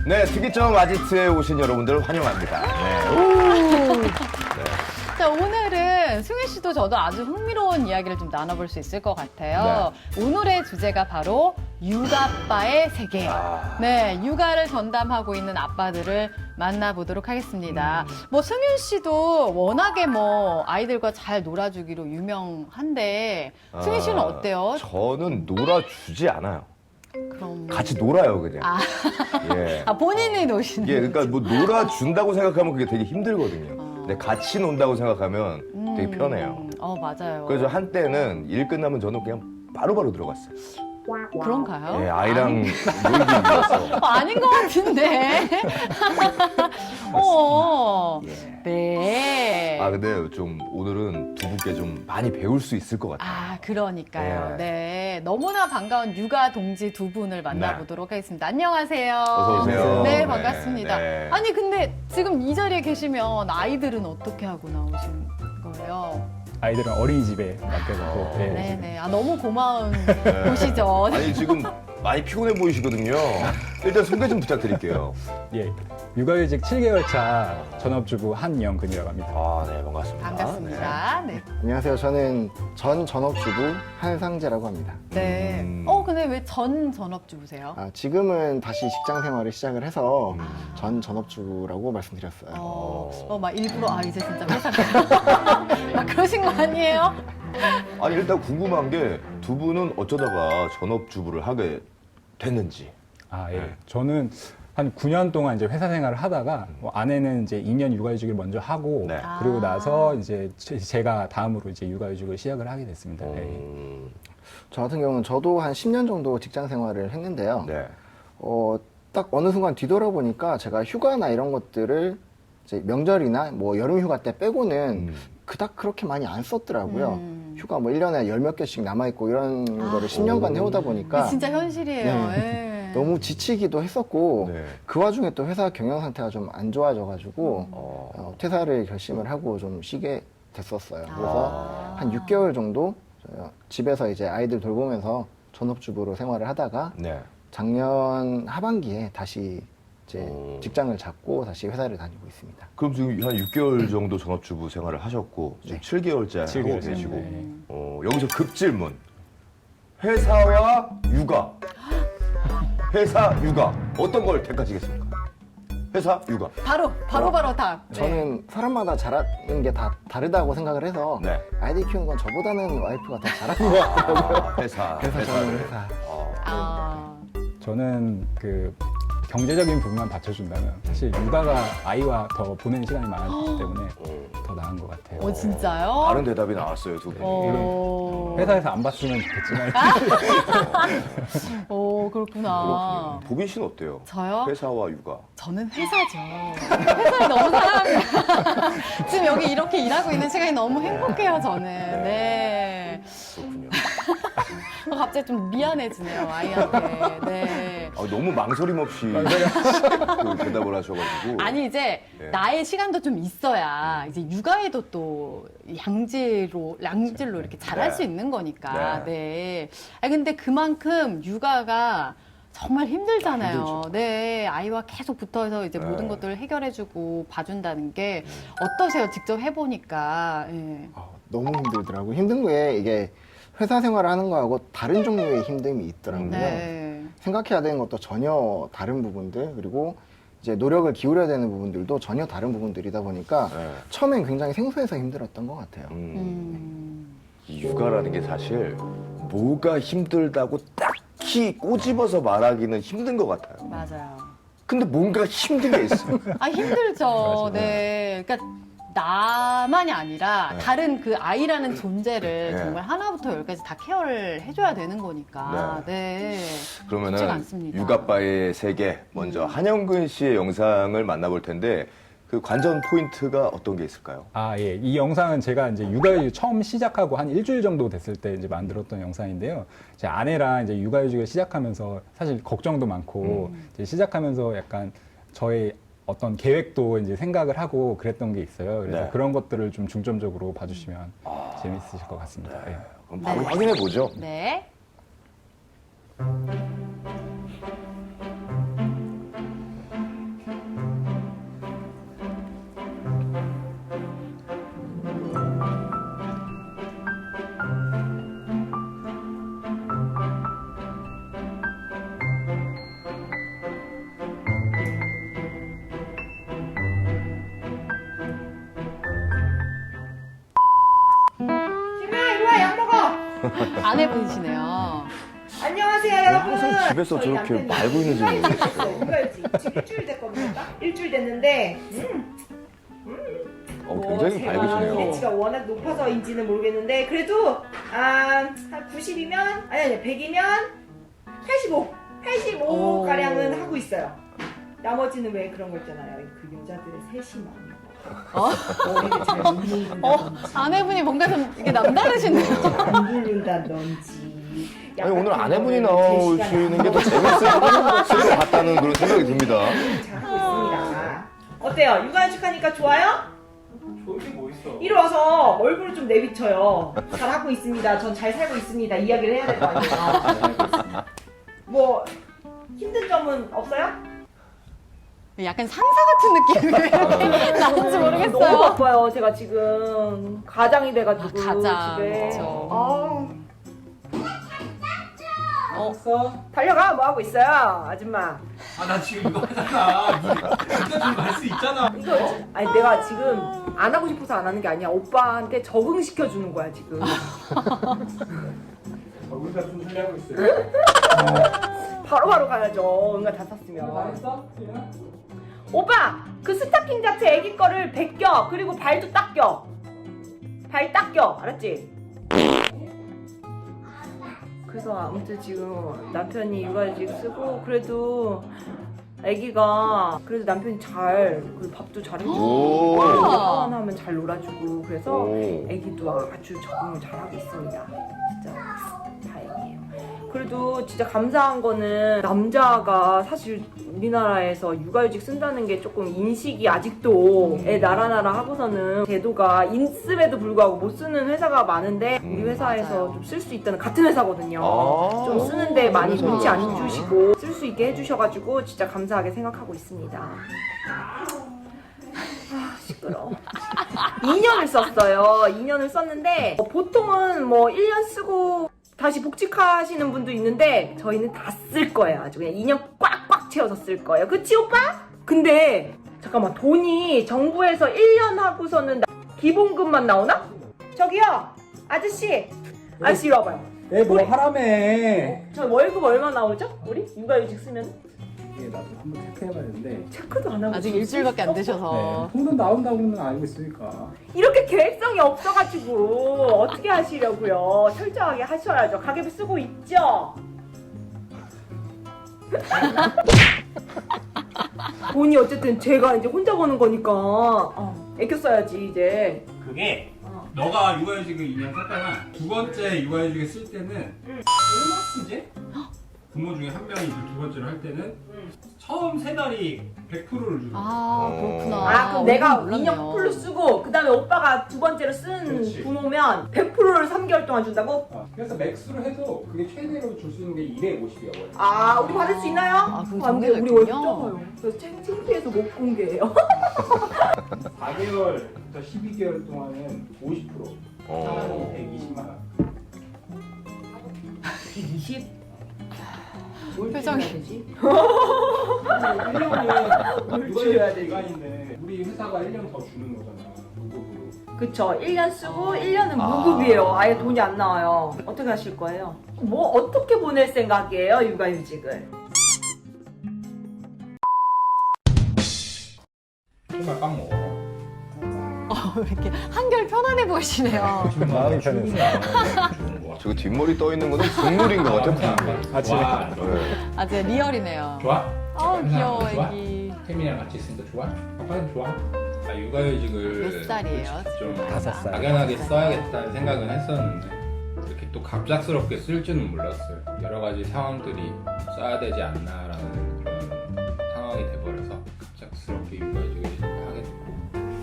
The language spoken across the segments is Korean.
네, 특이점 아지트에 오신 여러분들 환영합니다. 네. 자, 오늘은 승희 씨도 저도 아주 흥미로운 이야기를 좀 나눠볼 수 있을 것 같아요. 오늘의 주제가 바로 육아빠의 세계. 네, 육아를 전담하고 있는 아빠들을 만나보도록 하겠습니다. 뭐 승윤 씨도 워낙에 뭐 아이들과 잘 놀아주기로 유명한데 승희 씨는 어때요? 저는 놀아주지 않아요. 그럼 같이 놀아요, 그냥. 예. 본인이 노시는. 예, 그러니까 뭐 놀아준다고 생각하면 그게 되게 힘들거든요. 근데 같이 논다고 생각하면 되게 편해요. 맞아요. 그래서 한때는 일 끝나면 저는 그냥 바로바로 들어갔어요. 그런가요? 예, 아이랑 놀기 위해서. 아닌 것 같은데. 네. 아, 근데 좀 오늘은 두 분께 좀 많이 배울 수 있을 것 같아요. 그러니까요. 네. 네. 너무나 반가운 육아 동지 두 분을 만나보도록 하겠습니다. 안녕하세요. 어서 오세요. 네, 네, 반갑습니다. 네. 아니, 근데 지금 이 자리에 계시면 아이들은 어떻게 하고 나오신 거예요? 아이들은 어린이집에 맡겨놓고 네네. 너무 고마운 곳이죠. 아니, 지금 많이 피곤해 보이시거든요. 일단 소개 좀 부탁드릴게요. 예, 육아휴직 7개월 차 전업주부 한영근이라고 합니다. 아, 네, 반갑습니다. 반갑습니다. 네. 안녕하세요. 저는 전 전업주부 한상재라고 합니다. 네. 근데 왜 전 전업주부세요? 지금은 다시 직장 생활을 시작을 해서 전 전업주부라고 말씀드렸어요. 막 일부러 이제 진짜 회사 가요. 막 그러신 거 아니에요? 아니, 일단 궁금한 게 두 분은 어쩌다가 전업주부를 하게 됐는지. 예. 저는 한 9년 동안 이제 회사 생활을 하다가 뭐 아내는 이제 2년 육아휴직을 먼저 하고 네. 그리고 나서 이제 제가 다음으로 이제 육아휴직을 시작을 하게 됐습니다. 저 같은 경우는 저도 한 10년 정도 직장 생활을 했는데요. 네. 딱 어느 순간 뒤돌아보니까 제가 휴가나 이런 것들을 이제 명절이나 뭐 여름 휴가 때 빼고는 그닥 그렇게 많이 안 썼더라고요. 휴가 뭐 1년에 열 몇 개씩 남아있고 이런 거를 10년간 해오다 보니까 진짜 현실이에요. 네. 너무 지치기도 했었고 네. 그 와중에 또 회사 경영 상태가 좀 안 좋아져가지고 퇴사를 결심을 하고 좀 쉬게 됐었어요. 그래서 한 6개월 정도 집에서 이제 아이들 돌보면서 전업주부로 생활을 하다가 네. 작년 하반기에 다시 이제 직장을 잡고 다시 회사를 다니고 있습니다. 그럼 지금 한 6개월 정도 전업주부 생활을 하셨고 지금 7개월째 하고 7개월 째, 계시고 네. 여기서 급질문. 회사와 육아. 회사, 육아. 어떤 걸 택하시겠습니까? 회사, 육아. 바로 다. 저는 사람마다 잘하는 게 다 다르다고 생각을 해서 네. 아이들 키우는 건 저보다는 와이프가 더 잘하는 것 같더라고요. 회사. 저는 회사를. 회사. 저는 그 경제적인 부분만 받쳐준다면 사실 육아가 아이와 더 보내는 시간이 많기 때문에 더 나은 것 같아요. 진짜요? 다른 대답이 나왔어요, 두 분이. 회사에서 안 봤으면 좋겠지만 그렇구나. 보빈 씨는 어때요? 저요? 회사와 육아. 저는 회사죠. 회사를 너무 사랑합니다. 지금 여기 이렇게 일하고 있는 시간이 너무 행복해요, 저는. 네. 그렇군요. 갑자기 좀 미안해지네요, 아이한테. 네. 너무 망설임 없이 그 대답을 하셔가지고. 아니, 이제 네. 나의 시간도 좀 있어야 이제 육아에도 또 양질로 이렇게 잘할 네. 수 있는 거니까. 네. 네. 아니, 근데 그만큼 육아가 정말 힘들잖아요. 힘들죠. 네. 아이와 계속 붙어서 이제 네. 모든 것들을 해결해주고 봐준다는 게 어떠세요? 직접 해보니까. 네. 너무 힘들더라고요. 힘든 게 이게 회사 생활을 하는 거하고 다른 종류의 힘듦이 있더라고요. 네. 생각해야 되는 것도 전혀 다른 부분들, 그리고 이제 노력을 기울여야 되는 부분들도 전혀 다른 부분들이다 보니까 네. 처음엔 굉장히 생소해서 힘들었던 것 같아요. 이 육아라는 게 사실 뭐가 힘들다고 딱히 꼬집어서 말하기는 힘든 것 같아요. 맞아요. 근데 뭔가 힘든 게 있어요. 힘들죠. 네. 그러니까 나만이 아니라 네. 다른 그 아이라는 존재를 네. 정말 하나부터 열까지 다 케어를 해줘야 되는 거니까. 네. 쉽지가 그러면은 않습니다. 육아빠의 세계 먼저 한영근 씨의 영상을 만나볼 텐데 그 관전 포인트가 어떤 게 있을까요? 예. 이 영상은 제가 이제 육아휴직 처음 시작하고 한 일주일 정도 됐을 때 이제 만들었던 영상인데요. 제 아내랑 이제 육아휴직을 시작하면서 사실 걱정도 많고 이제 시작하면서 약간 저의 어떤 계획도 이제 생각을 하고 그랬던 게 있어요. 그래서 네. 그런 것들을 좀 중점적으로 봐주시면 재밌으실 것 같습니다. 예. 그럼 바로 확인해 보죠. 네. 아내분이시네요. 안녕하세요 왜 여러분. 항상 집에서 저희 저렇게 남편이 말고 있는 중이에요? 육아일지 지금 일주일 됐거든요. 일주일 됐는데 굉장히 제가 밝으시네요. 기대치가 워낙 높아서인지는 모르겠는데 그래도 한 90이면 아니 100이면 85 오. 가량은 하고 있어요. 나머지는 왜 그런 거 있잖아요. 그 여자들의 세심함. 머리를 잘못 묶는다든지 아내분이 뭔가 좀 이게 남다르시네요. 안 부른다든지. 아니 오늘 약간 아내분이 그런 거를 제 나오시는 게 더 시간에 재밌을 것 같다는 그런 생각이 듭니다. 잘하고 있습니다. 어때요? 육아휴직하니까 좋아요? 좋은 게 뭐 있어? 이리 와서 얼굴을 좀 내비쳐요. 잘하고 있습니다. 전 잘 살고 있습니다. 이야기를 해야 될 거 아니에요. 뭐 힘든 점은 없어요? 약간 상사 같은 느낌이 나는지 너무 모르겠어요. 바빠요. 제가 지금 가장이 돼가지고 가장, 집에. 그쵸. 달려가 뭐 하고 있어요, 아줌마? 아 나 지금 이거 하잖아. 이거 좀 말 수 있잖아. 이거 아니 내가 지금 안 하고 싶어서 안 하는 게 아니야. 오빠한테 적응시켜 주는 거야 지금. 우리가 좀 살려고 있어요. 바로바로 가야죠. 응가 다 샀으면. 했어? 오빠 그 스타킹 자체 애기 거를 벗겨. 그리고 발도 닦여. 발 닦여. 알았지? 그래서 아무튼 지금 남편이 육아휴직 쓰고 그래도 애기가 그래도 남편이 잘 그리고 밥도 잘 해주고 오. 하면 잘 놀아주고 그래서 오. 애기도 아주 적응을 잘하고 있습니다. 진짜 다행이에요. 그래도 진짜 감사한 거는 남자가 사실 우리나라에서 육아휴직 쓴다는 게 조금 인식이 아직도 애 나라나라 하고서는 제도가 있음에도 불구하고 못 쓰는 회사가 많은데 우리 회사에서 맞아요. 좀 쓸 수 있다는 같은 회사거든요. 아. 좀 쓰는데 많이 그래서. 눈치 안 주시고 쓸 수 있게 해주셔가지고 진짜 감사하게 생각하고 있습니다. 시끄러워. 2년을 썼어요. 2년을 썼는데 보통은 뭐 1년 쓰고 다시 복직하시는 분도 있는데 저희는 다 쓸 거예요. 아주 그냥 2년 꽉꽉 채워서 쓸 거예요. 그치 오빠? 근데 잠깐만 돈이 정부에서 1년 하고서는 기본급만 나오나? 저기요 아저씨 이리 와봐요. 뭐 하라며. 저 월급 얼마 나오죠? 우리 육아휴직 쓰면? 이게 나도 한번 체크해봤는데 체크도 안 하고 아직 지금 일주일밖에 안 쓸 수 없어? 되셔서. 통돈 나온다고는 알고 있으니까. 이렇게 계획성이 없어가지고 어떻게 하시려고요? 철저하게 하셔야죠. 가계부 쓰고 있죠? 돈이 어쨌든 제가 이제 혼자 버는 거니까 애껴 써야지 이제. 그게 너가 육아휴직을 2년 썼다가 두 번째 육아휴직을 쓸 때는 보너스제? 부모 중에 한 명이 두 번째로 할 때는 처음 세 달이 100%를 주는 거야. 아, 그렇구나. 아 그럼 내가 몰랐네요. 2년 풀로 쓰고 그 다음에 오빠가 두 번째로 쓴 그렇지. 부모면 100%를 3개월 동안 준다고? 그래서 맥스로 해도 그게 최대로 줄 수 있는 게 250이야 월. 아 우리 받을 수 있나요? 아, 그거 안 돼. 정해져 우리 월급 있군요. 적어요. 그래서 창피해서 못 공개해요. 4개월부터 12개월 동안은 50%. 어. 120만 원. 120? 표정이. 되지? 1년은 줄여야 되지? 기간인데 우리 회사가 1년 더 주는 거잖아. 무급으로. 그쵸. 1년 쓰고 1년은 무급이에요. 아예 돈이 안 나와요. 어떻게 하실 거예요? 뭐 어떻게 보낼 생각이에요? 육아휴직을. 정말 빵 먹어. 이렇게 한결 편안해 보이시네요. 마음이 편해서. 저거 뒷머리 떠 있는 거는 국물인 것 같아. 국물. 아침에. 좋아. 네. 아, 진짜 리얼이네요. 좋아? 아, 귀여워, 좋아? 애기. 태민이랑 같이 있으니까 좋아? 아빠는 좋아? 아 육아휴직을 몇 살이에요? 좀 5살. 막연하게 써야겠다는 생각은 했었는데 이렇게 또 갑작스럽게 쓸 줄은 몰랐어요. 여러 가지 상황들이 써야 되지 않나라는 그런 상황이 돼버려서 갑작스럽게 육아휴직을 하게 됐고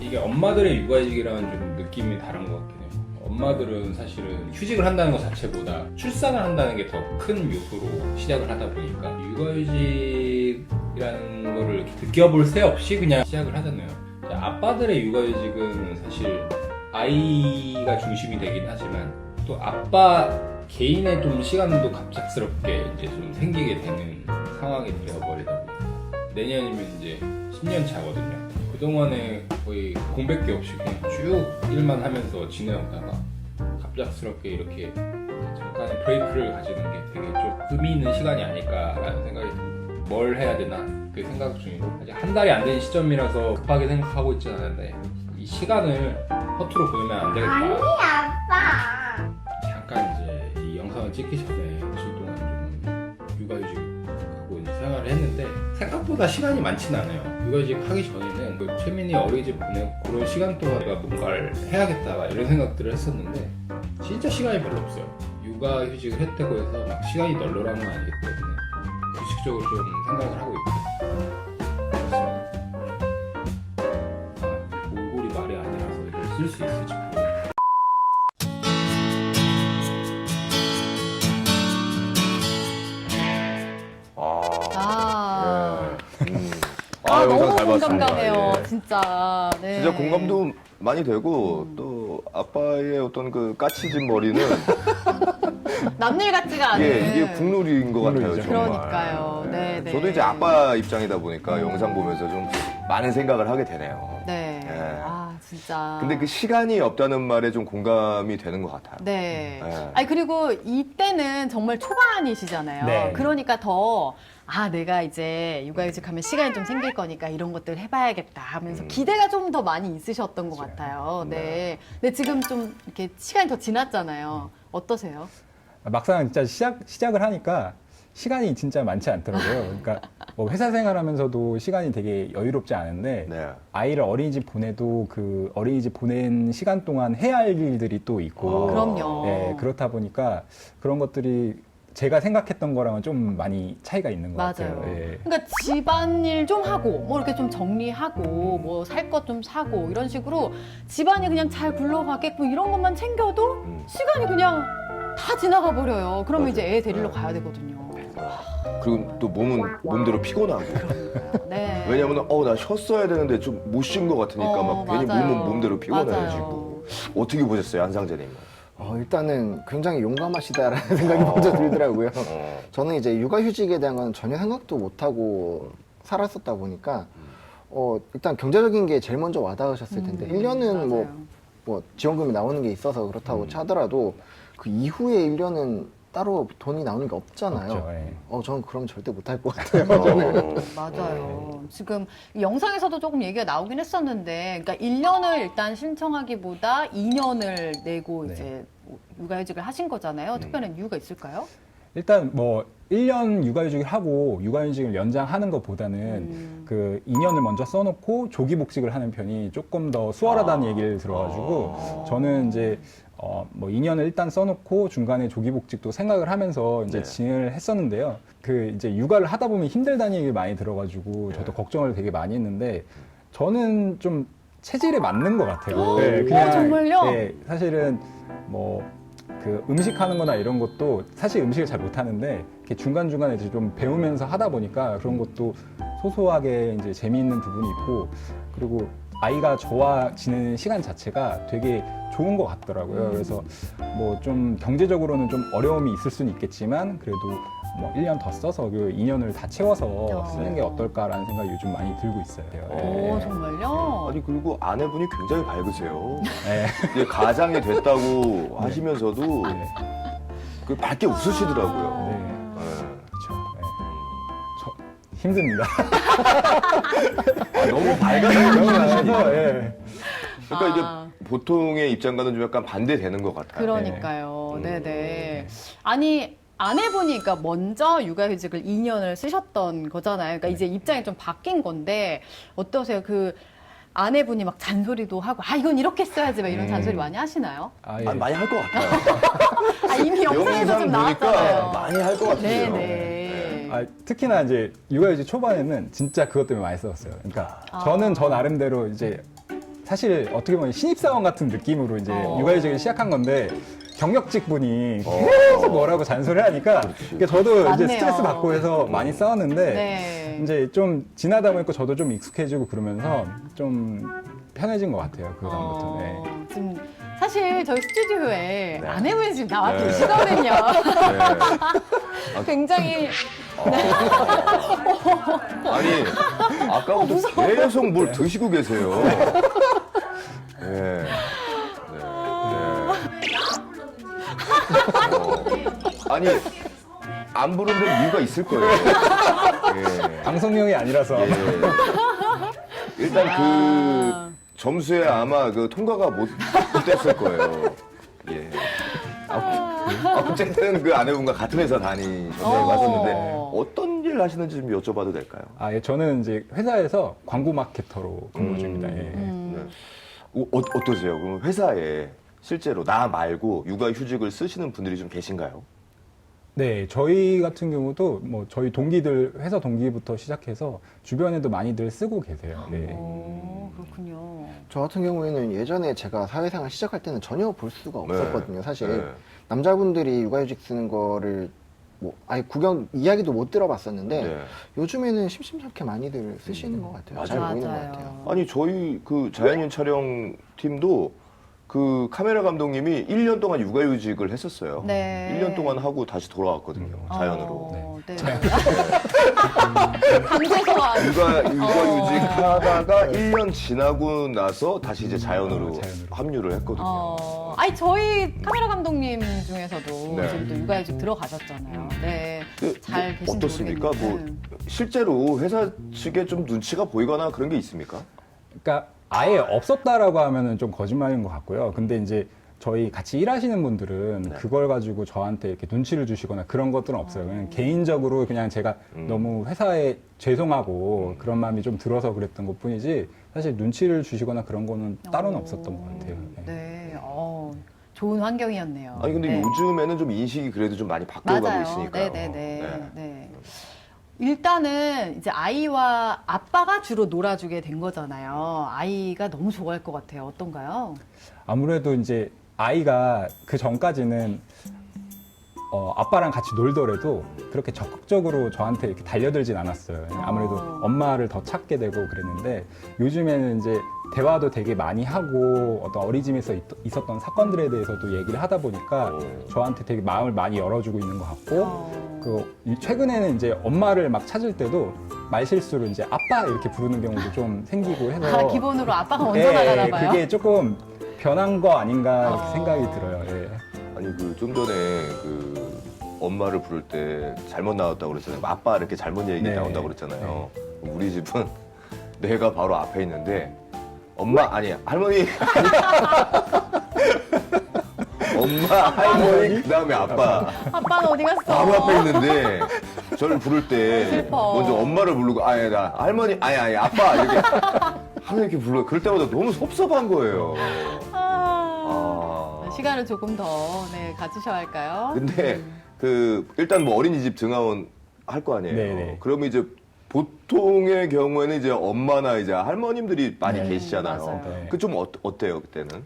이게 엄마들의 육아휴직이랑은 좀 느낌이 다른 것 같긴 해요. 엄마들은 사실은 휴직을 한다는 것 자체보다 출산을 한다는 게 더 큰 요소로 시작을 하다 보니까 육아휴직이라는 거를 이렇게 느껴볼 새 없이 그냥 시작을 하잖아요. 아빠들의 육아휴직은 사실 아이가 중심이 되긴 하지만 또 아빠 개인의 좀 시간도 갑작스럽게 이제 좀 생기게 되는 상황이 되어버리다 보니까 내년이면 이제 10년 차거든요. 그동안에 거의 공백기 없이 그냥 쭉 일만 하면서 지내다가 갑작스럽게 이렇게 잠깐의 브레이크를 가지는 게 되게 좀 의미 있는 시간이 아닐까라는 생각이 듭니다. 뭘 해야 되나 그 생각 중이고 아직 한 달이 안 된 시점이라서 급하게 생각하고 있지는 않은데 이 시간을 허투루 보내면 안 되겠다. 아니 아빠. 잠깐 이제 이 영상을 찍기 전에 일주일 동안 좀 육아휴직하고 이제 생활을 했는데 생각보다 시간이 많지는 않아요. 육아휴직 하기 전에는 그 최민이 어린이집 보내고 그런 시간 동안 내가 뭔가를 해야겠다 이런 생각들을 했었는데 진짜 시간이 별로 없어요. 육아휴직을 했다고 해서 막 시간이 널널한 건 아니기 때문에 규칙적으로 좀 생각을 하고 있고 그렇습니다. 몰골이 말이 아니라서 이걸 쓸 수 있을지 모르겠어요. 너무 영상 잘 봤습니다. 공감가네요, 예. 진짜. 네. 진짜 공감도 많이 되고 또 아빠의 어떤 그 까치진 머리는 남일 같지가 않은. 예, 이게 국룰인 것 같아요. 국룰이죠. 정말. 그러니까요. 네, 네. 저도 이제 아빠 입장이다 보니까 영상 보면서 좀 많은 생각을 하게 되네요. 네. 예. 아, 진짜. 근데 그 시간이 없다는 말에 좀 공감이 되는 것 같아요. 네. 네. 아니, 그리고 이때는 정말 초반이시잖아요. 네. 그러니까 더, 내가 이제 육아휴직하면 시간이 좀 생길 거니까 이런 것들 해봐야겠다 하면서 기대가 좀 더 많이 있으셨던 것 같아요. 네. 근데 지금 좀 이렇게 시간이 더 지났잖아요. 어떠세요? 막상 진짜 시작을 하니까 시간이 진짜 많지 않더라고요. 그러니까 뭐 회사 생활하면서도 시간이 되게 여유롭지 않은데 네. 아이를 어린이집 보내도 그 어린이집 보낸 시간 동안 해야 할 일들이 또 있고 그럼요. 네, 그렇다 보니까 그런 것들이 제가 생각했던 거랑은 좀 많이 차이가 있는 것 맞아요. 같아요. 예. 그러니까 집안일 좀 하고 뭐 이렇게 좀 정리하고 뭐 살 것 좀 사고 이런 식으로 집안이 그냥 잘 굴러가게끔 이런 것만 챙겨도 시간이 그냥 다 지나가 버려요. 그러면 맞아요. 이제 애 데리러 가야 되거든요. 그리고 또 몸은 몸대로 피곤하고. 네. 왜냐면 나 쉬었어야 되는데 좀 못 쉰 것 같으니까 막 괜히 맞아요. 몸은 몸대로 피곤해지고. 맞아요. 어떻게 보셨어요, 한상재님? 일단은 굉장히 용감하시다라는 생각이 먼저 들더라고요. 저는 이제 육아휴직에 대한 건 전혀 생각도 못하고 살았었다 보니까 일단 경제적인 게 제일 먼저 와닿으셨을 텐데 1년은 맞아요. 뭐 지원금이 나오는 게 있어서 그렇다고 하더라도 그 이후에 1년은 따로 돈이 나오는 게 없잖아요. 없죠, 예. 저는 그럼 절대 못할 것 같아요. 맞아요. 지금 영상에서도 조금 얘기가 나오긴 했었는데, 그러니까 1년을 일단 신청하기보다 2년을 내고 네. 이제 육아휴직을 하신 거잖아요. 특별한 이유가 있을까요? 일단 뭐 1년 육아휴직을 하고 육아휴직을 연장하는 것보다는 그 2년을 먼저 써놓고 조기 복직을 하는 편이 조금 더 수월하다는 얘기를 들어가지고 저는 이제 뭐 2년을 일단 써놓고 중간에 조기 복직도 생각을 하면서 이제 네. 진행을 했었는데요. 그 이제 육아를 하다 보면 힘들다는 얘기를 많이 들어가지고 저도 걱정을 되게 많이 했는데 저는 좀 체질에 맞는 것 같아요. 정말요? 네, 사실은 뭐 그 음식하는 거나 이런 것도 사실 음식을 잘 못하는데 이렇게 중간중간에 이제 좀 배우면서 하다 보니까 그런 것도 소소하게 이제 재미있는 부분이 있고 그리고 아이가 저와 지내는 시간 자체가 되게 좋은 것 같더라고요. 그래서 뭐 좀 경제적으로는 좀 어려움이 있을 수는 있겠지만 그래도 뭐 1년 더 써서 그 2년을 다 채워서 쓰는 게 어떨까라는 생각이 요즘 많이 들고 있어요. 오, 정말요? 아니 그리고 아내분이 굉장히 밝으세요. 네. 이게 가장이 됐다고 하시면서도 네. 그 밝게 웃으시더라고요. 네. 네. 그렇죠. 네. 저 힘듭니다. 너무 밝아서 하시니까. 예. 그러니까 이게 보통의 입장과는 좀 약간 반대되는 것 같아요. 그러니까요. 네네. 아니, 아내분이 그러니까 먼저 육아휴직을 2년을 쓰셨던 거잖아요. 그러니까 이제 입장이 좀 바뀐 건데 어떠세요? 그 아내분이 막 잔소리도 하고 이건 이렇게 써야지 막 이런 잔소리 많이 하시나요? 아, 예. 아니, 많이 할 것 같아요. 이미 영상에서 좀 나왔잖아요. 많이 할 것 같아요. 네네. 특히나 이제 육아휴직 초반에는 진짜 그것 때문에 많이 썼어요. 그러니까 저는 저 나름대로 이제 사실 어떻게 보면 신입사원 같은 느낌으로 이제 육아휴직을 시작한 건데 경력직 분이 계속 뭐라고 잔소리를 하니까 그러니까 저도 이제 맞네요. 스트레스 받고 해서 많이 싸웠는데 네. 이제 좀 지나다 보니까 저도 좀 익숙해지고 그러면서 좀 편해진 것 같아요. 그 다음부터. 네. 지금 사실 저희 스튜디오에 네. 아내분이 지금 나와 네. 계시거든요. 네. 굉장히 아니 아까부터 계속 뭘 드시고 계세요. 네. 네. 네. 아니 안 부른 데는 이유가 있을 거예요. 예. 방송용이 아니라서 예. 일단 그 점수에 아마 그 통과가 못 됐을 거예요. 예. 어쨌든 그 아내분과 같은 회사 다니셔서 왔었는데 어떤 일 하시는지 좀 여쭤봐도 될까요? 아, 예, 저는 이제 회사에서 광고 마케터로 근무 중입니다. 예. 네. 어떠세요? 그럼 회사에 실제로 나 말고 육아휴직을 쓰시는 분들이 좀 계신가요? 네, 저희 같은 경우도 뭐 저희 동기들 회사 동기부터 시작해서 주변에도 많이들 쓰고 계세요. 네. 그렇군요. 저 같은 경우에는 예전에 제가 사회생활 시작할 때는 전혀 볼 수가 없었거든요. 사실 네. 남자분들이 육아휴직 쓰는 거를 뭐 아예 구경 이야기도 못 들어봤었는데 네. 요즘에는 심심찮게 많이들 쓰시는 것 같아요. 잘 맞아요. 보이는 것 같아요. 아니 저희 그 자연인 촬영 팀도 그 카메라 감독님이 1년 동안 육아휴직을 했었어요. 네. 1년 동안 하고 다시 돌아왔거든요. 자연으로. 네. 강조소환. 육아휴직 하다가 1년 지나고 나서 다시 이제 자연으로 자연으로. 합류를 했거든요. 아니 저희 카메라 감독님 중에서도 네. 지금 또 육아휴직 들어가셨잖아요. 네. 잘 계신지 어떻습니까? 뭐 모르겠는데. 실제로 회사 측에 좀 눈치가 보이거나 그런 게 있습니까? 그러니까 아예 없었다라고 하면은 좀 거짓말인 것 같고요. 근데 이제 저희 같이 일하시는 분들은 네. 그걸 가지고 저한테 이렇게 눈치를 주시거나 그런 것들은 없어요. 그냥 개인적으로 그냥 제가 너무 회사에 죄송하고 그런 마음이 좀 들어서 그랬던 것 뿐이지 사실 눈치를 주시거나 그런 거는 따로는 없었던 것 같아요. 네. 네. 좋은 환경이었네요. 아니 근데 네. 요즘에는 좀 인식이 그래도 좀 많이 바뀌어가고 맞아요. 있으니까요. 네. 일단은 이제 아이와 아빠가 주로 놀아주게 된 거잖아요. 아이가 너무 좋아할 것 같아요. 어떤가요? 아무래도 이제 아이가 그 전까지는 아빠랑 같이 놀더라도 그렇게 적극적으로 저한테 이렇게 달려들진 않았어요. 아무래도 엄마를 더 찾게 되고 그랬는데 요즘에는 이제 대화도 되게 많이 하고 어떤 어린이집에서 있었던 사건들에 대해서도 얘기를 하다 보니까 저한테 되게 마음을 많이 열어주고 있는 것 같고 최근에는 이제 엄마를 막 찾을 때도 말실수로 이제 아빠 이렇게 부르는 경우도 좀 생기고 해서 기본으로 아빠가 먼저 나가나 봐요. 그게 조금 변한 거 아닌가 이렇게 생각이 들어요. 예. 아니 그 좀 전에 그 엄마를 부를 때 잘못 나왔다고 그랬잖아요. 아빠 이렇게 잘못 얘기 네. 나온다고 그랬잖아요. 우리 집은 내가 바로 앞에 있는데 엄마 아니 할머니 엄마 할머니 그다음에 아빠 아빠는 어디 갔어? 바로 앞에 있는데 저를 부를 때 슬퍼. 먼저 엄마를 부르고 아니 나 할머니 아니 아빠 이렇게 항상 이렇게 불러. 그럴 때마다 너무 섭섭한 거예요. 시간을 조금 더 가지셔야 할까요? 근데 그 일단 뭐 어린이집 등하원 할 거 아니에요. 네네. 그러면 이제 보통의 경우에는 이제 엄마나 이제 할머님들이 많이 네. 계시잖아요. 맞아요. 네. 그 좀 어때요 그때는?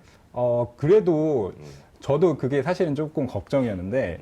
그래도 저도 그게 사실은 조금 걱정이었는데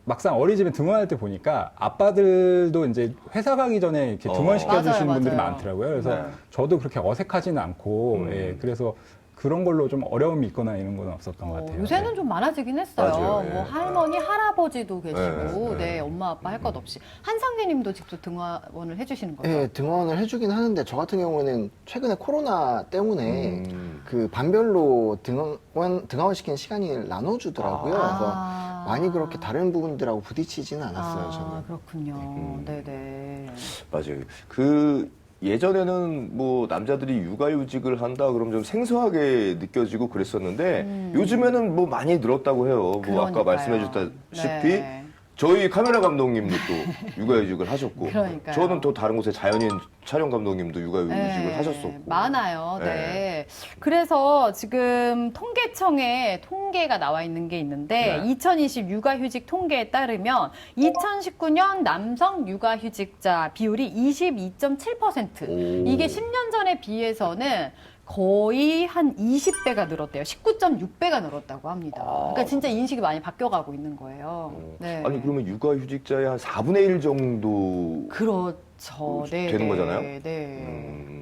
막상 어린이집에 등원할 때 보니까 아빠들도 이제 회사 가기 전에 이렇게 등원시켜 주시는 맞아요, 분들이 맞아요. 많더라고요. 그래서 네. 저도 그렇게 어색하지는 않고 예, 그래서 그런 걸로 좀 어려움이 있거나 이런 건 없었던 것 같아요. 요새는 네. 좀 많아지긴 했어요. 맞아요. 예. 뭐 할머니, 할아버지도 계시고, 네. 엄마, 아빠 할 것 없이. 한상계님도 직접 등원을 해주시는 거예요? 네, 등원을 해주긴 하는데 저 같은 경우에는 최근에 코로나 때문에 음. 그 반별로 등하원 시키는 시간이 나눠주더라고요. 그래서 많이 그렇게 다른 부분들하고 부딪히지는 않았어요. 저는. 그렇군요. 네네. 맞아요. 그 예전에는 뭐 남자들이 육아휴직을 한다 그러면 좀 생소하게 느껴지고 그랬었는데 요즘에는 뭐 많이 늘었다고 해요. 뭐 아까 그러니까요. 말씀해주셨다시피 네. 저희 카메라 감독님도 또 육아휴직을 하셨고 그러니까요. 저는 또 다른 곳에 자연인 촬영 감독님도 육아휴직을 하셨었고 많아요. 네. 네. 그래서 지금 통계청에 통계가 나와 있는 게 있는데 네. 2020 육아휴직 통계에 따르면 2019년 남성 육아휴직자 비율이 22.7%. 오. 이게 10년 전에 비해서는 거의 한 20배가 늘었대요. 19.6배가 늘었다고 합니다. 그러니까 진짜 인식이 많이 바뀌어가고 있는 거예요. 네. 아니 그러면 육아휴직자의 한 4분의 1 정도 그렇죠. 네, 되는 거잖아요? 네.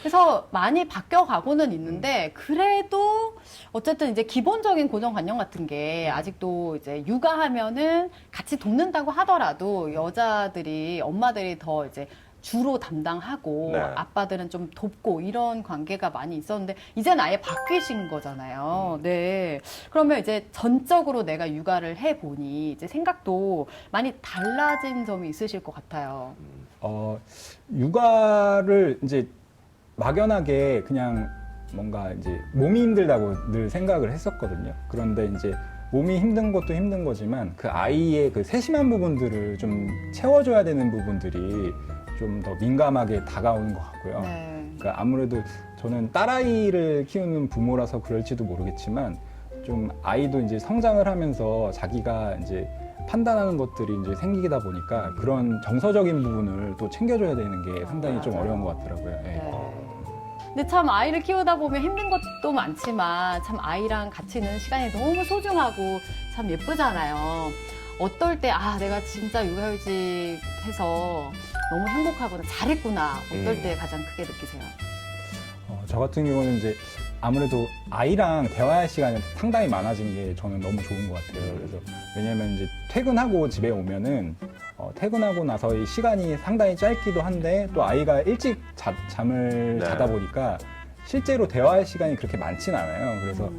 그래서 많이 바뀌어가고는 있는데 그래도 어쨌든 이제 기본적인 고정관념 같은 게 아직도 이제 육아하면은 같이 돕는다고 하더라도 여자들이 엄마들이 더 이제 주로 담당하고 네. 아빠들은 좀 돕고 이런 관계가 많이 있었는데 이제는 아예 바뀌신 거잖아요. 네. 그러면 이제 전적으로 내가 육아를 해 보니 이제 생각도 많이 달라진 점이 있으실 것 같아요. 육아를 이제 막연하게 그냥 뭔가 이제 몸이 힘들다고 늘 생각을 했었거든요. 그런데 이제 몸이 힘든 것도 힘든 거지만 그 아이의 그 세심한 부분들을 좀 채워줘야 되는 부분들이 좀 더 민감하게 다가오는 것 같고요. 네. 그러니까 아무래도 저는 딸아이를 키우는 부모라서 그럴지도 모르겠지만 좀 아이도 이제 성장을 하면서 자기가 이제 판단하는 것들이 이제 생기다 보니까 그런 정서적인 부분을 또 챙겨줘야 되는 게 상당히 좀 어려운 것 같더라고요. 예. 네. 근데 참 아이를 키우다 보면 힘든 것도 많지만 참 아이랑 같이 있는 시간이 너무 소중하고 참 예쁘잖아요. 어떨 때 내가 진짜 육아휴직해서 너무 행복하구나, 잘했구나. 어떨 때 가장 크게 느끼세요? 저 같은 경우는 이제 아무래도 아이랑 대화할 시간이 상당히 많아진 게 저는 너무 좋은 것 같아요. 그래서 왜냐면 이제 퇴근하고 집에 오면은 퇴근하고 나서의 시간이 상당히 짧기도 한데 또 아이가 일찍 잠을 네. 자다 보니까 실제로 대화할 시간이 그렇게 많진 않아요. 그래서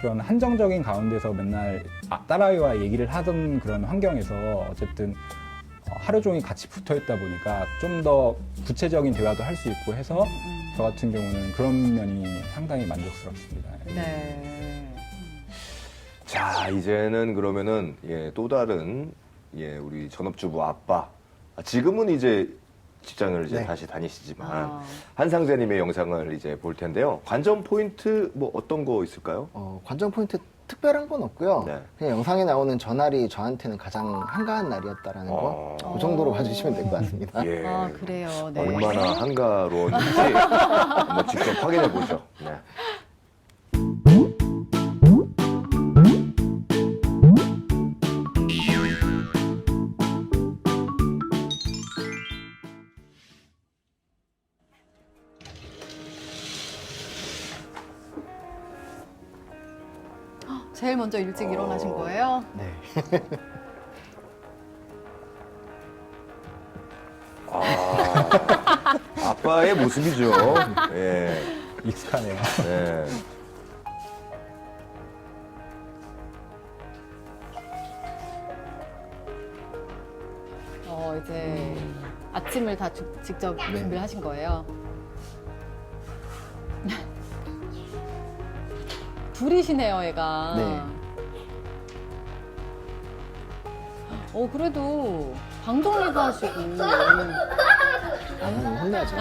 그런 한정적인 가운데서 맨날 딸아이와 얘기를 하던 그런 환경에서 어쨌든 하루 종일 같이 붙어 있다 보니까 좀 더 구체적인 대화도 할 수 있고 해서 저 같은 경우는 그런 면이 상당히 만족스럽습니다. 네. 자, 이제는 그러면은 또 다른 우리 전업주부 아빠. 지금은 이제 직장을 이제 네. 다시 다니시지만 한상재님의 영상을 이제 볼 텐데요. 관전 포인트 뭐 어떤 거 있을까요? 관전 포인트 특별한 건 없고요. 네. 그냥 영상에 나오는 전날이 저한테는 가장 한가한 날이었다라는 거, 그 정도로 봐주시면 될 것 같습니다. 예. 그래요. 네. 얼마나 한가로웠는지 한번 직접 확인해 보죠. 네. 제일 먼저 일찍 일어나신 거예요? 네. 아빠의 모습이죠. 예. 익숙하네요. 네. 이제 아침을 다 직접 네. 준비를 하신 거예요? 둘이시네요, 애가. 네. 그래도 방정리도 하시고. 안 하면 혼나죠.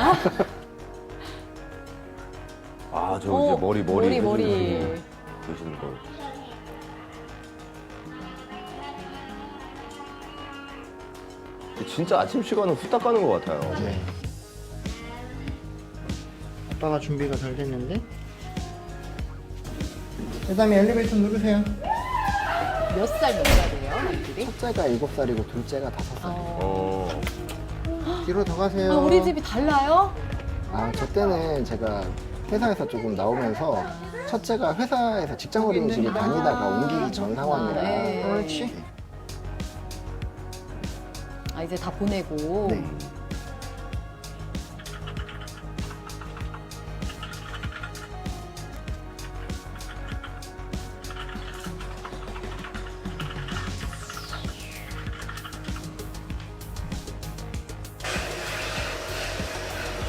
저 이제 머리 머리. 계시는 거. 진짜 아침 시간은 후딱 가는 것 같아요. 네. 아빠가 준비가 잘 됐는데? 그 다음에 엘리베이터 누르세요. 몇 살이에요, 아이들이? 첫째가 7살이고 둘째가 5살. 뒤로 더 가세요. 우리 집이 달라요? 저 때는 제가 회사에서 조금 나오면서 첫째가 회사에서 직장 어린이집을 다니다가 옮기기 전 상황이라. 네. 그렇지. 이제 다 보내고. 네.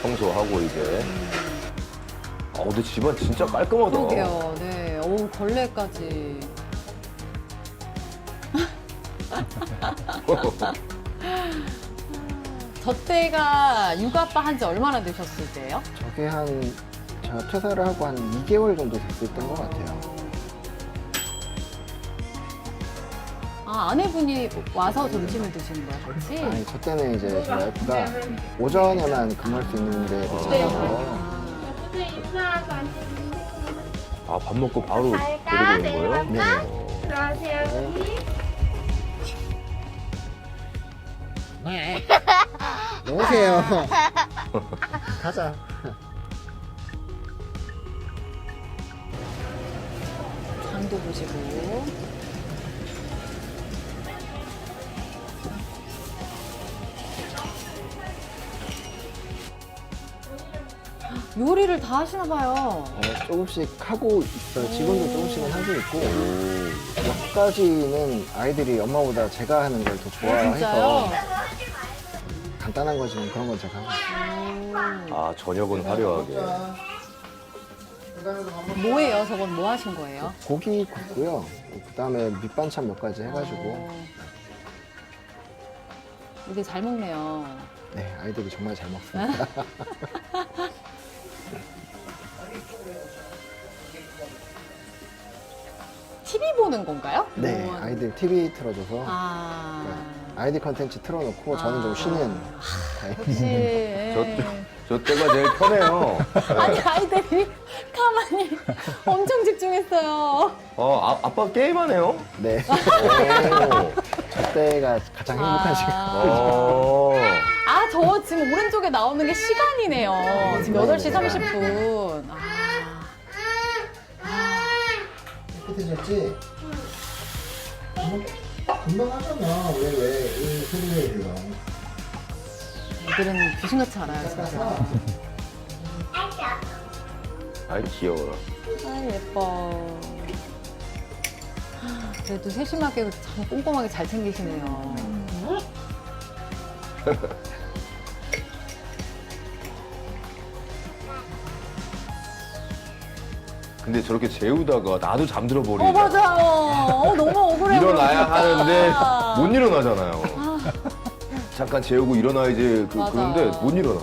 청소하고 이제. 근데 집안 진짜 깔끔하다. 그러게요. 네. 걸레까지. 저 때가 육아빠 한 지 얼마나 되셨을 때예요? 저게 제가 퇴사를 하고 한 2개월 정도 됐었던 것 같아요. 아내분이 와서 점심을 드시는 거야, 같이? 아니, 저 때는 이제 저희 와이프가 오전에만 근무할 수 있는 데를 찾아서 밥 먹고 바로 데리고 오는 거예요? 네. 들어가세요, 여기. 오세요. 가자. 장도 보시고. 요리를 다 하시나 봐요. 조금씩 하고 있어요. 지금도 조금씩은 하고 있고 몇 가지는 아이들이 엄마보다 제가 하는 걸 더 좋아해서 진짜요? 간단한 거지만 그런 건 제가 하고 있어요. 아, 저녁은 화려하게. 뭐예요? 저건 뭐 하신 거예요? 고기 굽고요. 그다음에 밑반찬 몇 가지 해가지고 어. 이게 잘 먹네요. 네, 아이들이 정말 잘 먹습니다. TV 보는 건가요? 네, 뭐. 아이들 TV 틀어줘서 아. 아이들 컨텐츠 틀어놓고 저는 좀 쉬는 역시. 예. 저 때가 제일 편해요. 아니, 아이들이 가만히 엄청 집중했어요. 아빠 게임하네요? 네, 오. 저 때가 가장 행복한 시간. 어. 아, 저 지금 오른쪽에 나오는 게 시간이네요. 지금 8시 30분. 깨끗해졌지? 금방 하잖아. 왜 소리를 질러? 애들은 귀신같이 알아요, 진짜. 아이, 귀여워라. 아, 예뻐. 그래도 세심하게 참 꼼꼼하게 잘 챙기시네요. 근데 저렇게 재우다가 나도 잠들어 버리니까. 맞아요. 너무 억울해요. 일어나야 그러니까. 하는데 못 일어나잖아요. 잠깐 재우고 일어나야지 맞아. 그런데 못 일어나.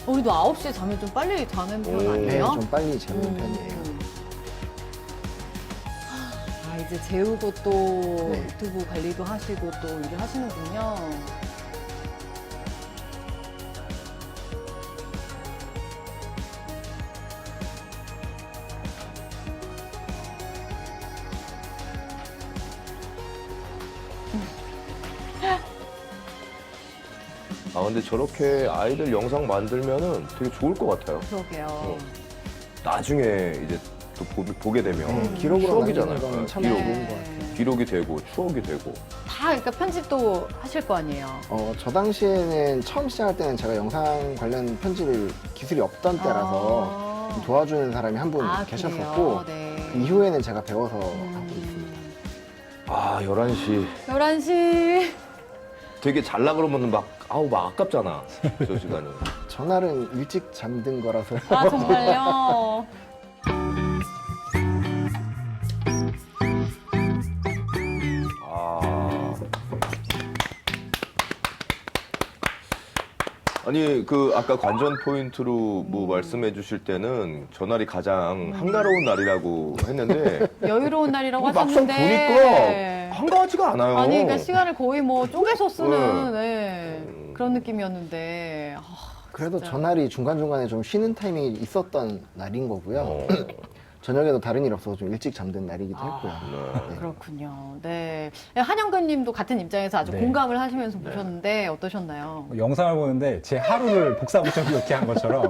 우리도 9시에 자면 좀 빨리 자는 편 오. 네, 아니에요? 좀 빨리 재우는 편이에요. 아, 이제 재우고 또 네. 유튜브 관리도 하시고 또 일을 하시는군요. 아, 근데 저렇게 아이들 영상 만들면은 되게 좋을 것 같아요. 그러게요. 나중에 이제 또 보게 되면 기록으로 남기는 추억이잖아요. 건 참 기록. 좋은 것 같아요. 기록이 되고 추억이 되고. 다 그러니까 편집도 하실 거 아니에요. 저 당시에는 처음 시작할 때는 제가 영상 관련 편집을 기술이 없던 때라서 좀 도와주는 사람이 한 분 계셨었고 그래요? 네. 그 이후에는 제가 배워서 하고 있습니다. 아, 11시. 11시. 되게 잘라 그러면 막 아깝잖아. 저 시간이. 전날은 일찍 잠든 거라서 아, 정말요? 아. 아니, 아까 관전 포인트로 뭐 말씀해 주실 때는 전날이 가장 한가로운 날이라고 했는데, 여유로운 날이라고 막상 하셨는데. 보니까 한가하지가 않아요. 아니, 그러니까 시간을 거의 뭐 쪼개서 쓰는 네. 네, 그런 느낌이었는데. 그래도 진짜. 전날이 중간중간에 좀 쉬는 타이밍이 있었던 날인 거고요. 어. 저녁에도 다른 일 없어서 좀 일찍 잠든 날이기도 아. 했고요. 네. 그렇군요. 네. 한영근 님도 같은 입장에서 아주 네. 공감을 하시면서 보셨는데 어떠셨나요? 영상을 보는데 제 하루를 복사부터 이렇게 한 것처럼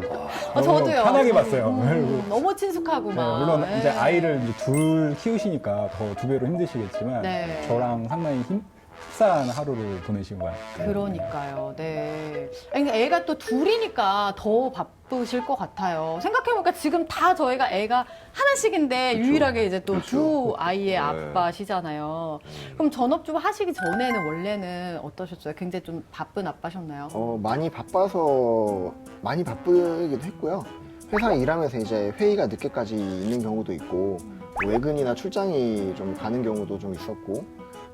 너무 저도요. 편하게 봤어요. 그리고 너무 친숙하고 네, 막. 물론 네. 이제 아이를 이제 둘 키우시니까 더 2배로 힘드시겠지만 네. 저랑 상당히 흡사한 하루를 보내신 것 같아요. 그러니까요. 네. 아니, 그러니까 애가 또 둘이니까 더 바쁘실 것 같아요. 생각해보니까 지금 다 저희가 애가 하나씩인데 유일하게 이제 또 두 아이의 아빠시잖아요. 그럼 전업주부 하시기 전에는 원래는 어떠셨어요? 굉장히 좀 바쁜 아빠셨나요? 많이 바빠서 많이 바쁘기도 했고요. 회사 일하면서 이제 회의가 늦게까지 있는 경우도 있고 뭐 외근이나 출장이 좀 가는 경우도 좀 있었고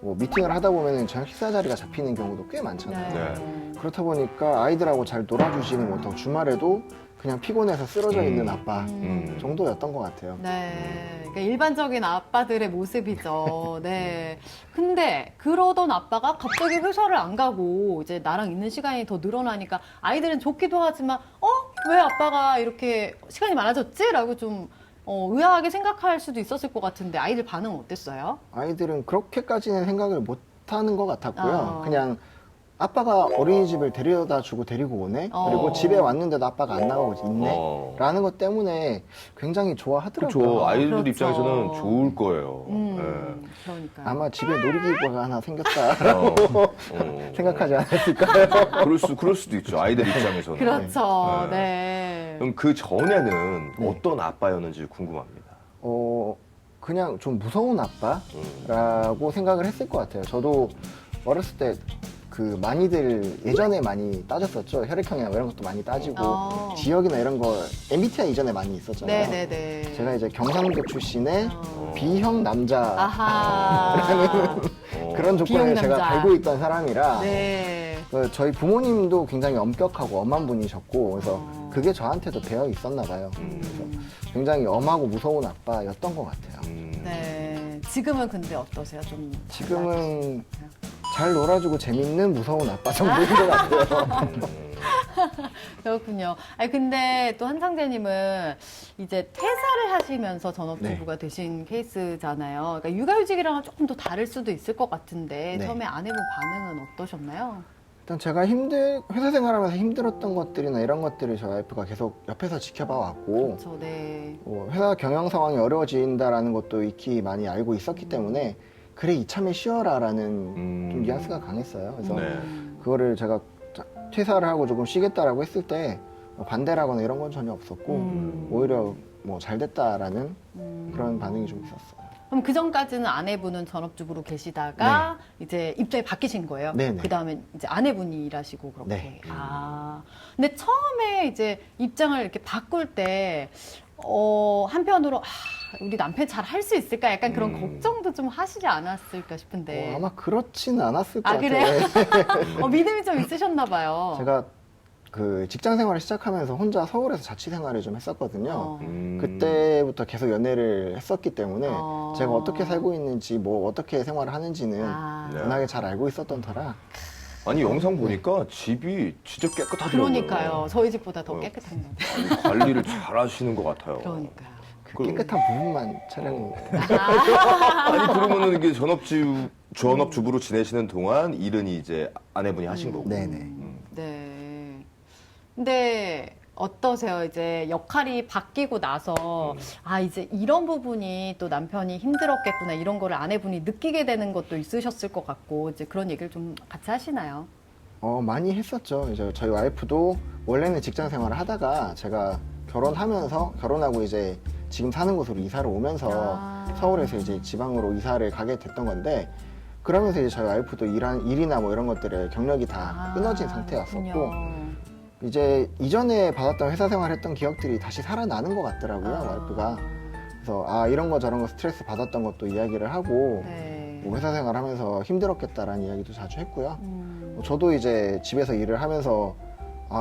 뭐 미팅을 하다 보면은 저녁 식사 자리가 잡히는 경우도 꽤 많잖아요. 네. 그렇다 보니까 아이들하고 잘 놀아주지는 못하고 주말에도 그냥 피곤해서 쓰러져 있는 아빠 정도였던 것 같아요. 네. 그러니까 일반적인 아빠들의 모습이죠. 네. 근데 그러던 아빠가 갑자기 회사를 안 가고 이제 나랑 있는 시간이 더 늘어나니까 아이들은 좋기도 하지만 왜 아빠가 이렇게 시간이 많아졌지? 라고 좀 의아하게 생각할 수도 있었을 것 같은데 아이들 반응 어땠어요? 아이들은 그렇게까지는 생각을 못 하는 것 같았고요. 그냥 아빠가 어린이집을 데려다 주고 데리고 오네? 그리고 집에 왔는데도 아빠가 안 나오고 있네? 라는 것 때문에 굉장히 좋아하더라고요. 그렇죠. 아이들 그렇죠. 입장에서는 좋을 거예요. 그러니까요. 아마 집에 놀이기구가 하나 생겼다라고 생각하지 않았을까요? 그럴 수도 있죠. 아이들 입장에서는. 그렇죠. 네. 그럼 그 전에는 어떤 아빠였는지 궁금합니다. 그냥 좀 무서운 아빠라고 생각을 했을 것 같아요. 저도 어렸을 때 그 많이들 예전에 많이 따졌었죠. 혈액형이나 이런 것도 많이 따지고 지역이나 이런 거 MBTI 이전에 많이 있었잖아요. 네네네. 제가 이제 경상도 출신의 B형 남자 아하. 그런 조건을 B형 제가 남자. 달고 있던 사람이라 네. 저희 부모님도 굉장히 엄격하고 엄한 분이셨고 그래서 그게 저한테도 배어 있었나 봐요. 그래서 굉장히 엄하고 무서운 아빠였던 것 같아요. 네. 지금은 근데 어떠세요? 좀 지금은 잘 놀아주고 재밌는 무서운 아빠 정도인 것 같아요. 그렇군요. 아니 근데 또 한상재님은 이제 퇴사를 하시면서 전업주부가 네. 되신 케이스잖아요. 그러니까 육아휴직이랑은 조금 더 다를 수도 있을 것 같은데 네. 처음에 아내분 반응은 어떠셨나요? 일단 제가 회사 생활하면서 힘들었던 것들이나 이런 것들을 저희 와이프가 계속 옆에서 지켜봐 왔고 그렇죠. 네. 회사 경영 상황이 어려워진다라는 것도 익히 많이 알고 있었기 때문에 그래 이참에 쉬어라라는 좀 뉘앙스가 강했어요. 그래서 네. 그거를 제가 퇴사를 하고 조금 쉬겠다라고 했을 때 반대라거나 이런 건 전혀 없었고 오히려 뭐 잘 됐다라는 그런 반응이 좀 있었어요. 그럼 그 전까지는 아내분은 전업주부로 계시다가 이제 입장이 바뀌신 거예요. 네네. 그 다음에 이제 아내분이 일하시고 그렇게. 네. 아. 근데 처음에 이제 입장을 이렇게 바꿀 때 한편으로 우리 남편 잘 할 수 있을까? 약간 그런 걱정도 좀 하시지 않았을까 싶은데. 아마 그렇지는 않았을 것 아, 같아요. 그래요? 믿음이 좀 있으셨나 봐요. 제가 그 직장 생활을 시작하면서 혼자 서울에서 자취 생활을 좀 했었거든요. 그때부터 계속 연애를 했었기 때문에 제가 어떻게 살고 있는지 뭐 어떻게 생활을 하는지는 워낙에 잘 알고 있었던 터라 아니 영상 보니까 집이 진짜 깨끗하더라고요. 그러니까요. 저희 집보다 더 깨끗한 것 같아요. 아니, 관리를 잘 하시는 것 같아요. 그러니까요. 그 깨끗한 부분만 촬영이 아니 그러면은 이게 전업주부로 지내시는 동안 일은 이제 아내분이 하신 거고. 네네. 네. 근데 어떠세요? 이제 역할이 바뀌고 나서 이제 이런 부분이 또 남편이 힘들었겠구나 이런 거를 아내분이 느끼게 되는 것도 있으셨을 것 같고 이제 그런 얘기를 좀 같이 하시나요? 많이 했었죠. 이제 저희 와이프도 원래는 직장 생활을 하다가 제가 결혼하고 이제 지금 사는 곳으로 이사를 오면서 서울에서 이제 지방으로 이사를 가게 됐던 건데 그러면서 이제 저희 와이프도 일이나 뭐 이런 것들에 경력이 다 끊어진 상태였었고 그렇군요. 이제 이전에 받았던 회사 생활했던 기억들이 다시 살아나는 것 같더라고요, 와이프가. 그래서 이런 거 저런 거 스트레스 받았던 것도 이야기를 하고 네. 뭐 회사 생활하면서 힘들었겠다라는 이야기도 자주 했고요. 저도 이제 집에서 일을 하면서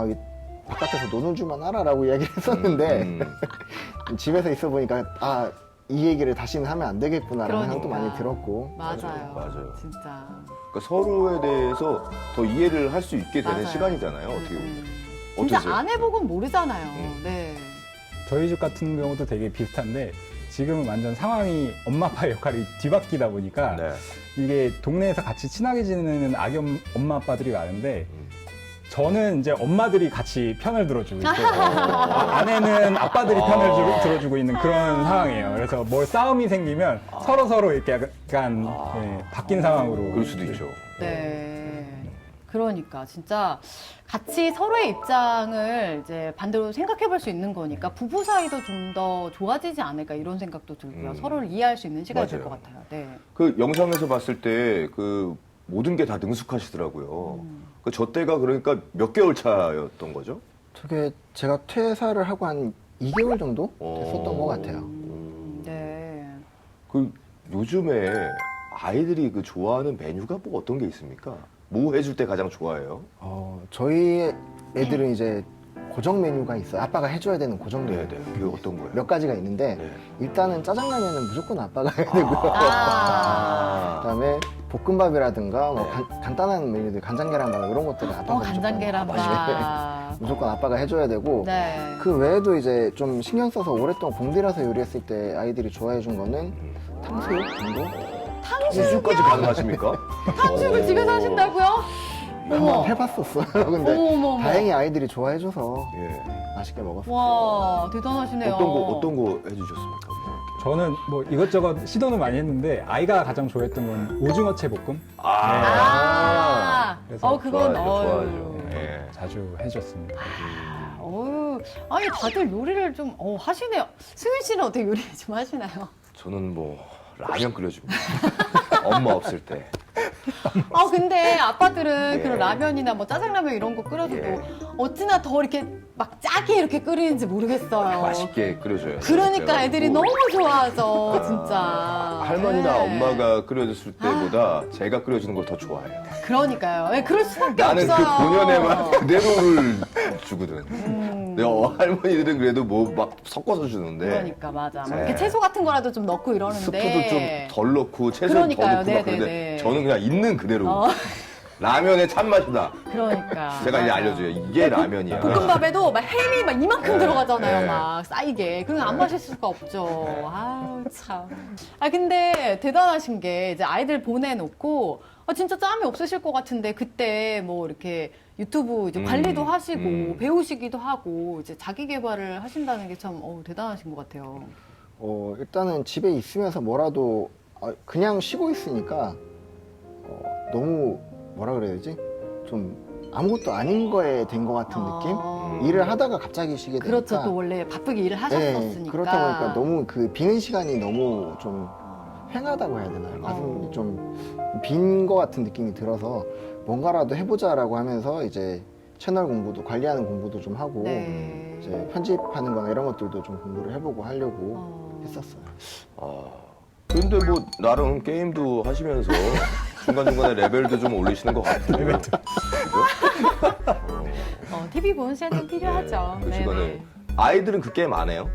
이 바깥에서 노는 줄만 알아라고 이야기를 했었는데 집에서 있어 보니까 이 얘기를 다시는 하면 안 되겠구나라는 생각도 많이 들었고 맞아요. 진짜. 그러니까 서로에 대해서 더 이해를 할 수 있게 되는 맞아요. 시간이잖아요. 어떻게 보면. 진짜 어떠세요? 아내복은 모르잖아요. 네. 저희 집 같은 경우도 되게 비슷한데 지금은 완전 상황이 엄마 아빠의 역할이 뒤바뀌다 보니까 네. 이게 동네에서 같이 친하게 지내는 악연 엄마 아빠들이 많은데 저는 이제 엄마들이 같이 편을 들어주고 있고 아내는 아빠들이 편을 들어주고 있는 그런 상황이에요. 그래서 뭐 싸움이 생기면 서로 이렇게 약간 바뀐 상황으로 그럴 수도 있죠. 네. 그러니까 진짜 같이 서로의 입장을 이제 반대로 생각해 볼 수 있는 거니까 부부 사이도 좀 더 좋아지지 않을까 이런 생각도 들고요. 서로를 이해할 수 있는 시간이 될 것 맞아요. 같아요. 네. 그 영상에서 봤을 때 그 모든 게 다 능숙하시더라고요. 저 때가 그러니까 몇 개월 차였던 거죠? 저게 제가 퇴사를 하고 한 2개월 정도 됐었던 것 같아요. 네. 그 요즘에 아이들이 그 좋아하는 메뉴가 뭐 어떤 게 있습니까? 뭐 해줄 때 가장 좋아해요? 저희 애들은 이제 고정 메뉴가 있어요. 아빠가 해줘야 되는 고정 메뉴. 네네. 그게 어떤 거예요? 몇 가지가 있는데 네. 일단은 짜장라면은 무조건 아빠가 해야 되고요. 그다음에 볶음밥이라든가 뭐 간단한 메뉴들 간장계란밥 이런 것들은 아빠가 간장계란밥. 무조건 아빠가 해줘야 되고 네. 그 외에도 이제 좀 신경 써서 오랫동안 공들여서 요리했을 때 아이들이 좋아해 준 거는 탕수육 정도? 수까지 가능하십니까? 탕수육을 집에서 하신다고요? 한번 해봤었어요. 근데 어머. 다행히 아이들이 좋아해줘서 예. 맛있게 먹었어요. 와, 대단하시네요. 어떤 거 해주셨습니까? 뭐 이렇게. 저는 뭐 이것저것 시도는 많이 했는데 아이가 가장 좋아했던 건 오징어채 볶음. 아, 그래서 그건, 좋아하죠. 예. 자주 해줬습니다. 아니, 다들 요리를 좀, 하시네요. 승윤 씨는 어떻게 요리 좀 하시나요? 저는 뭐 라면 끓여줍니다. 엄마 없을 때. 근데 아빠들은 예. 그런 라면이나 뭐 짜장라면 이런 거 끓여줘도 예. 어찌나 더 이렇게 막 짜게 이렇게 끓이는지 모르겠어요. 맛있게 끓여줘요. 그러니까 애들이 그래가지고 너무 좋아하죠, 진짜. 할머니나 네. 엄마가 끓여줬을 때보다 제가 끓여주는 걸 더 좋아해요. 그러니까요. 예, 그럴 수밖에 나는 없어요. 그 본연에만 그대로를 주거든. 할머니들은 그래도 뭐 막 섞어서 주는데 그러니까 맞아. 막 네. 이렇게 채소 같은 거라도 좀 넣고 이러는데. 스프도 좀 덜 넣고 채소는 더 그러니까요. 넣고 막 그런데 네네네. 저는 그냥 있는 그대로 어. 라면의 참맛이다. 그러니까. 제가 이제 맞아. 알려줘요. 이게 라면이야. 볶음밥에도 막 햄이 막 이만큼 네. 들어가잖아요, 네. 막 쌓이게. 그러면 안 네. 마실 수가 없죠. 아우 참. 근데 대단하신 게 이제 아이들 보내놓고 진짜 짬이 없으실 것 같은데 그때 뭐 이렇게 유튜브 이제 관리도 하시고 배우시기도 하고 이제 자기 개발을 하신다는 게 참 대단하신 것 같아요. 일단은 집에 있으면서 뭐라도 그냥 쉬고 있으니까 너무 뭐라 그래야 되지? 좀 아무것도 아닌 거에 된 것 같은 느낌? 일을 하다가 갑자기 쉬게 되니까 그렇죠. 또 원래 바쁘게 일을 하셨었으니까. 네, 그렇다 보니까 너무 그 비는 시간이 너무 좀 휑하다고 해야 되나요? 가슴이 좀 빈 것 같은 느낌이 들어서 뭔가라도 해보자라고 하면서 이제 채널 공부도 관리하는 공부도 좀 하고 네. 이제 편집하는 거나 이런 것들도 좀 공부를 해보고 하려고 했었어요. 근데 뭐 나름 게임도 하시면서 중간중간에 레벨도 좀 올리시는 것 같아요. 그죠? TV 보는 시간이 필요하죠. 그 네네. 시간에 아이들은 그 게임 안 해요?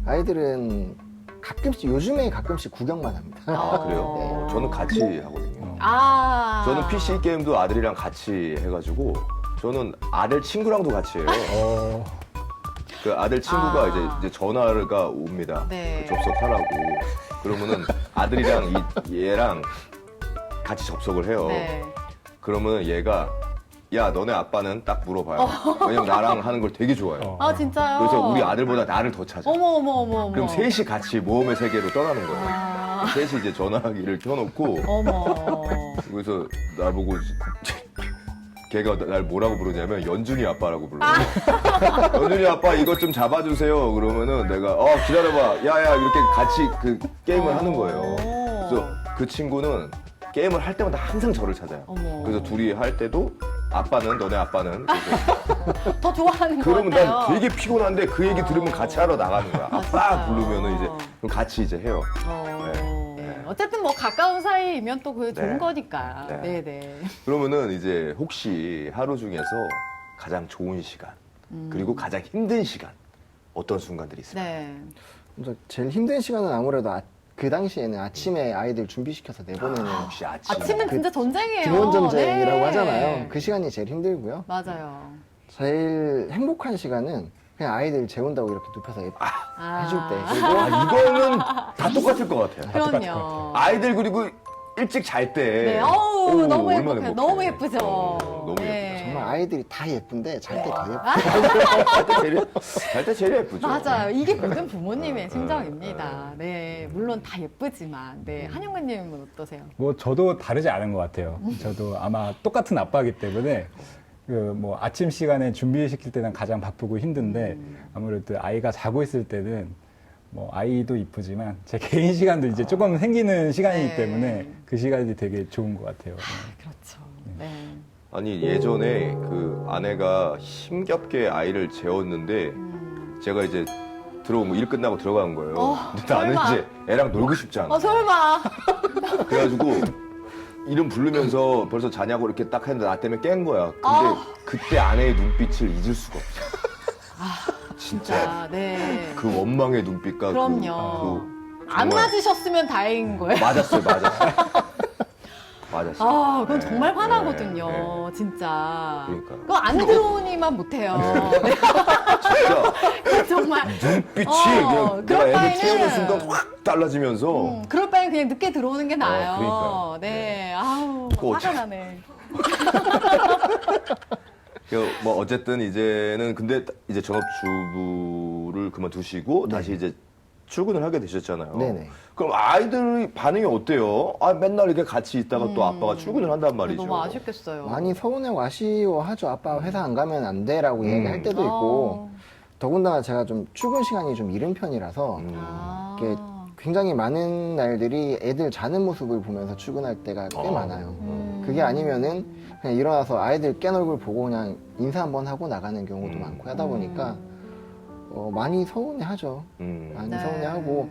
아이들은 가끔씩 요즘에 가끔씩 구경만 합니다. 그래요? 저는 같이 하거든요. 저는 PC 게임도 아들이랑 같이 해가지고 저는 아들 친구랑도 같이 해요. 그 아들 친구가 이제 전화가 옵니다. 네. 그 접속하라고. 그러면은 아들이랑 얘랑 같이 접속을 해요. 네. 그러면 얘가 야 너네 아빠는 딱 물어봐요. 왜냐면 나랑 하는 걸 되게 좋아해요. 진짜요? 그래서 우리 아들보다 나를 더 찾아. 어머. 그럼 셋이 같이 모험의 세계로 떠나는 거예요. 셋이 이제 전화기를 켜놓고 어머. 그래서 날 보고 걔가 날 뭐라고 부르냐면 연준이 아빠라고 불러요. 연준이 아빠 이것 좀 잡아주세요. 그러면은 내가 기다려봐. 야야 이렇게 같이 그 게임을 하는 거예요. 그래서 그 친구는 게임을 할 때마다 항상 저를 찾아요. 어머. 그래서 둘이 할 때도 아빠는 너네 아빠는 더 좋아하는 것 그러면 같아요. 난 되게 피곤한데 그 얘기 들으면 같이 하러 나가는 거야. 아빠 진짜요? 부르면은 이제 그럼 같이 이제 해요. 어쨌든 뭐 가까운 사이이면 또 그게 좋은 네. 거니까. 네. 네네. 그러면은 이제 혹시 하루 중에서 가장 좋은 시간 그리고 가장 힘든 시간 어떤 순간들이 있을까요? 네. 먼저 제일 힘든 시간은 아무래도 그 당시에는 아침에 아이들 준비시켜서 내보내는 혹시 아침 아침은 진짜 전쟁이에요. 등원 전쟁이라고 네. 하잖아요. 그 시간이 제일 힘들고요. 맞아요. 제일 행복한 시간은 그냥 아이들 재운다고 이렇게 눕혀서 해줄 때. 그리고 이거는 다 똑같을 것 같아요. 그럼요. 아이들 그리고 일찍 잘 때. 네. 어우, 너무 얼마나 행복해요. 행복해. 너무 예쁘죠. 너무 네. 예쁘죠. 정말 아이들이 다 예쁜데 잘 때 더 예뻐요. 잘 때 제일 예쁘죠. 맞아요. 이게 모든 부모님의 심정입니다. 네. 물론 다 예쁘지만. 네. 한영근님은 어떠세요? 뭐 저도 다르지 않은 것 같아요. 저도 아마 똑같은 아빠이기 때문에 그 뭐 아침 시간에 준비시킬 때는 가장 바쁘고 힘든데 아무래도 아이가 자고 있을 때는 뭐 아이도 이쁘지만 제 개인 시간도 이제 조금 생기는 시간이기 네. 때문에 그 시간이 되게 좋은 것 같아요. 그렇죠. 네. 아니 예전에 그 아내가 힘겹게 아이를 재웠는데 제가 이제 일 끝나고 들어간 거예요. 근데 나는 설마. 이제 애랑 놀고 싶지 않아. 설마. 그래가지고 이름 부르면서 벌써 자냐고 이렇게 딱 했는데 나 때문에 깬 거야. 근데 그때 아내의 눈빛을 잊을 수가 없어. 진짜 네. 그 원망의 눈빛과 그럼요. 그 안 정말 맞으셨으면 다행인 거예요. 맞았어요. 맞았어. 그건 네, 정말 화나거든요. 네, 진짜. 그러니까요. 그거 안 들어오니만 못해요. 네. 진짜 그건 정말. 눈빛이 그럴 그냥 내가 애들 바에는- 태우는 순간 확 달라지면서 그럴 바엔 그냥 늦게 들어오는 게 나아요. 그러니까요. 네. 아우, 그거 화가 어떻게- 나네. 뭐 어쨌든 이제는 근데 이제 전업주부를 그만두시고 다시 이제 출근을 하게 되셨잖아요. 네네. 그럼 아이들 반응이 어때요? 아 맨날 이렇게 같이 있다가 또 아빠가 출근을 한단 말이죠. 너무 아쉽겠어요. 많이 서운하고 아쉬워하죠. 아빠 회사 안 가면 안 돼라고 얘기할 때도 있고 더군다나 제가 좀 출근 시간이 좀 이른 편이라서 아. 이게 굉장히 많은 날들이 애들 자는 모습을 보면서 출근할 때가 꽤 많아요. 그게 아니면은 그냥 일어나서 아이들 깬 얼굴 보고 그냥 인사 한번 하고 나가는 경우도 많고 하다 보니까 많이 서운해하죠. 많이 네. 서운해하고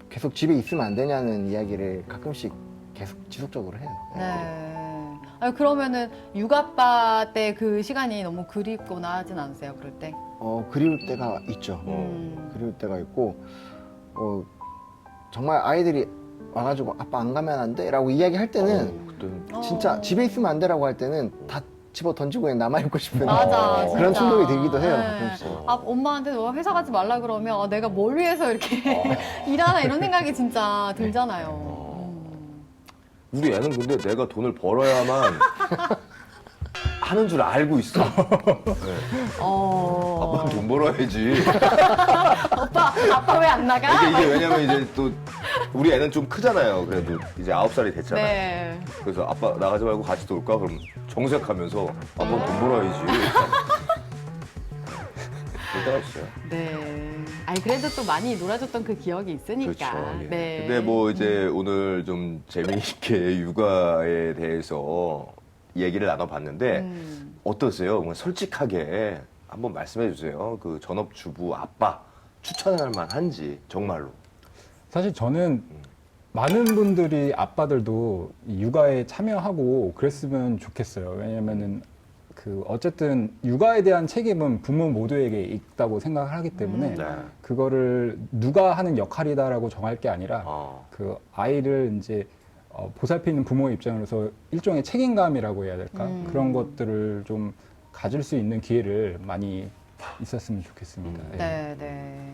계속 집에 있으면 안 되냐는 이야기를 가끔씩 계속 지속적으로 해요. 네. 아니, 그러면은 육아빠 때 그 시간이 너무 그립거나 하진 않으세요? 그럴 때? 그리울 때가 있죠. 음. 그리울 때가 있고 정말 아이들이 와가지고 아빠 안 가면 안 돼? 라고 이야기할 때는 그때는 진짜 집에 있으면 안 돼라고 할 때는 다 집어 던지고 그냥 남아있고 싶은 맞아, 그런 진짜. 충동이 들기도 해요. 네. 가끔씩. 엄마한테 너 회사 가지 말라 그러면 내가 뭘 위해서 이렇게 일하나 이런 생각이 진짜 들잖아요. 우리 애는 근데 내가 돈을 벌어야만 하는 줄 알고 있어. 아빠는 돈 벌어야지. 아빠 왜 안 나가? 이게 왜냐면 이제 또 우리 애는 좀 크잖아요. 그래도 이제 9살이 됐잖아요. 네. 그래서 아빠 나가지 말고 같이 놀까? 그럼 정색하면서 아빠 돈 벌어야지. 그럴 때가 있어요. 네. 아니 그래도 또 많이 놀아줬던 그 기억이 있으니까. 그렇죠. 예. 네. 근데 뭐 이제 오늘 좀 재미있게 육아에 대해서 얘기를 나눠봤는데 어떠세요? 뭐 솔직하게 한번 말씀해 주세요. 그 전업주부 아빠 추천할 만한지 정말로. 사실 저는 많은 분들이 아빠들도 이 육아에 참여하고 그랬으면 좋겠어요. 왜냐면은 그 어쨌든 육아에 대한 책임은 부모 모두에게 있다고 생각을 하기 때문에 네. 그거를 누가 하는 역할이다라고 정할 게 아니라 어. 그 아이를 이제 보살피는 부모의 입장으로서 일종의 책임감이라고 해야 될까? 그런 것들을 좀 가질 수 있는 기회를 많이 있었으면 좋겠습니다. 예. 네, 네.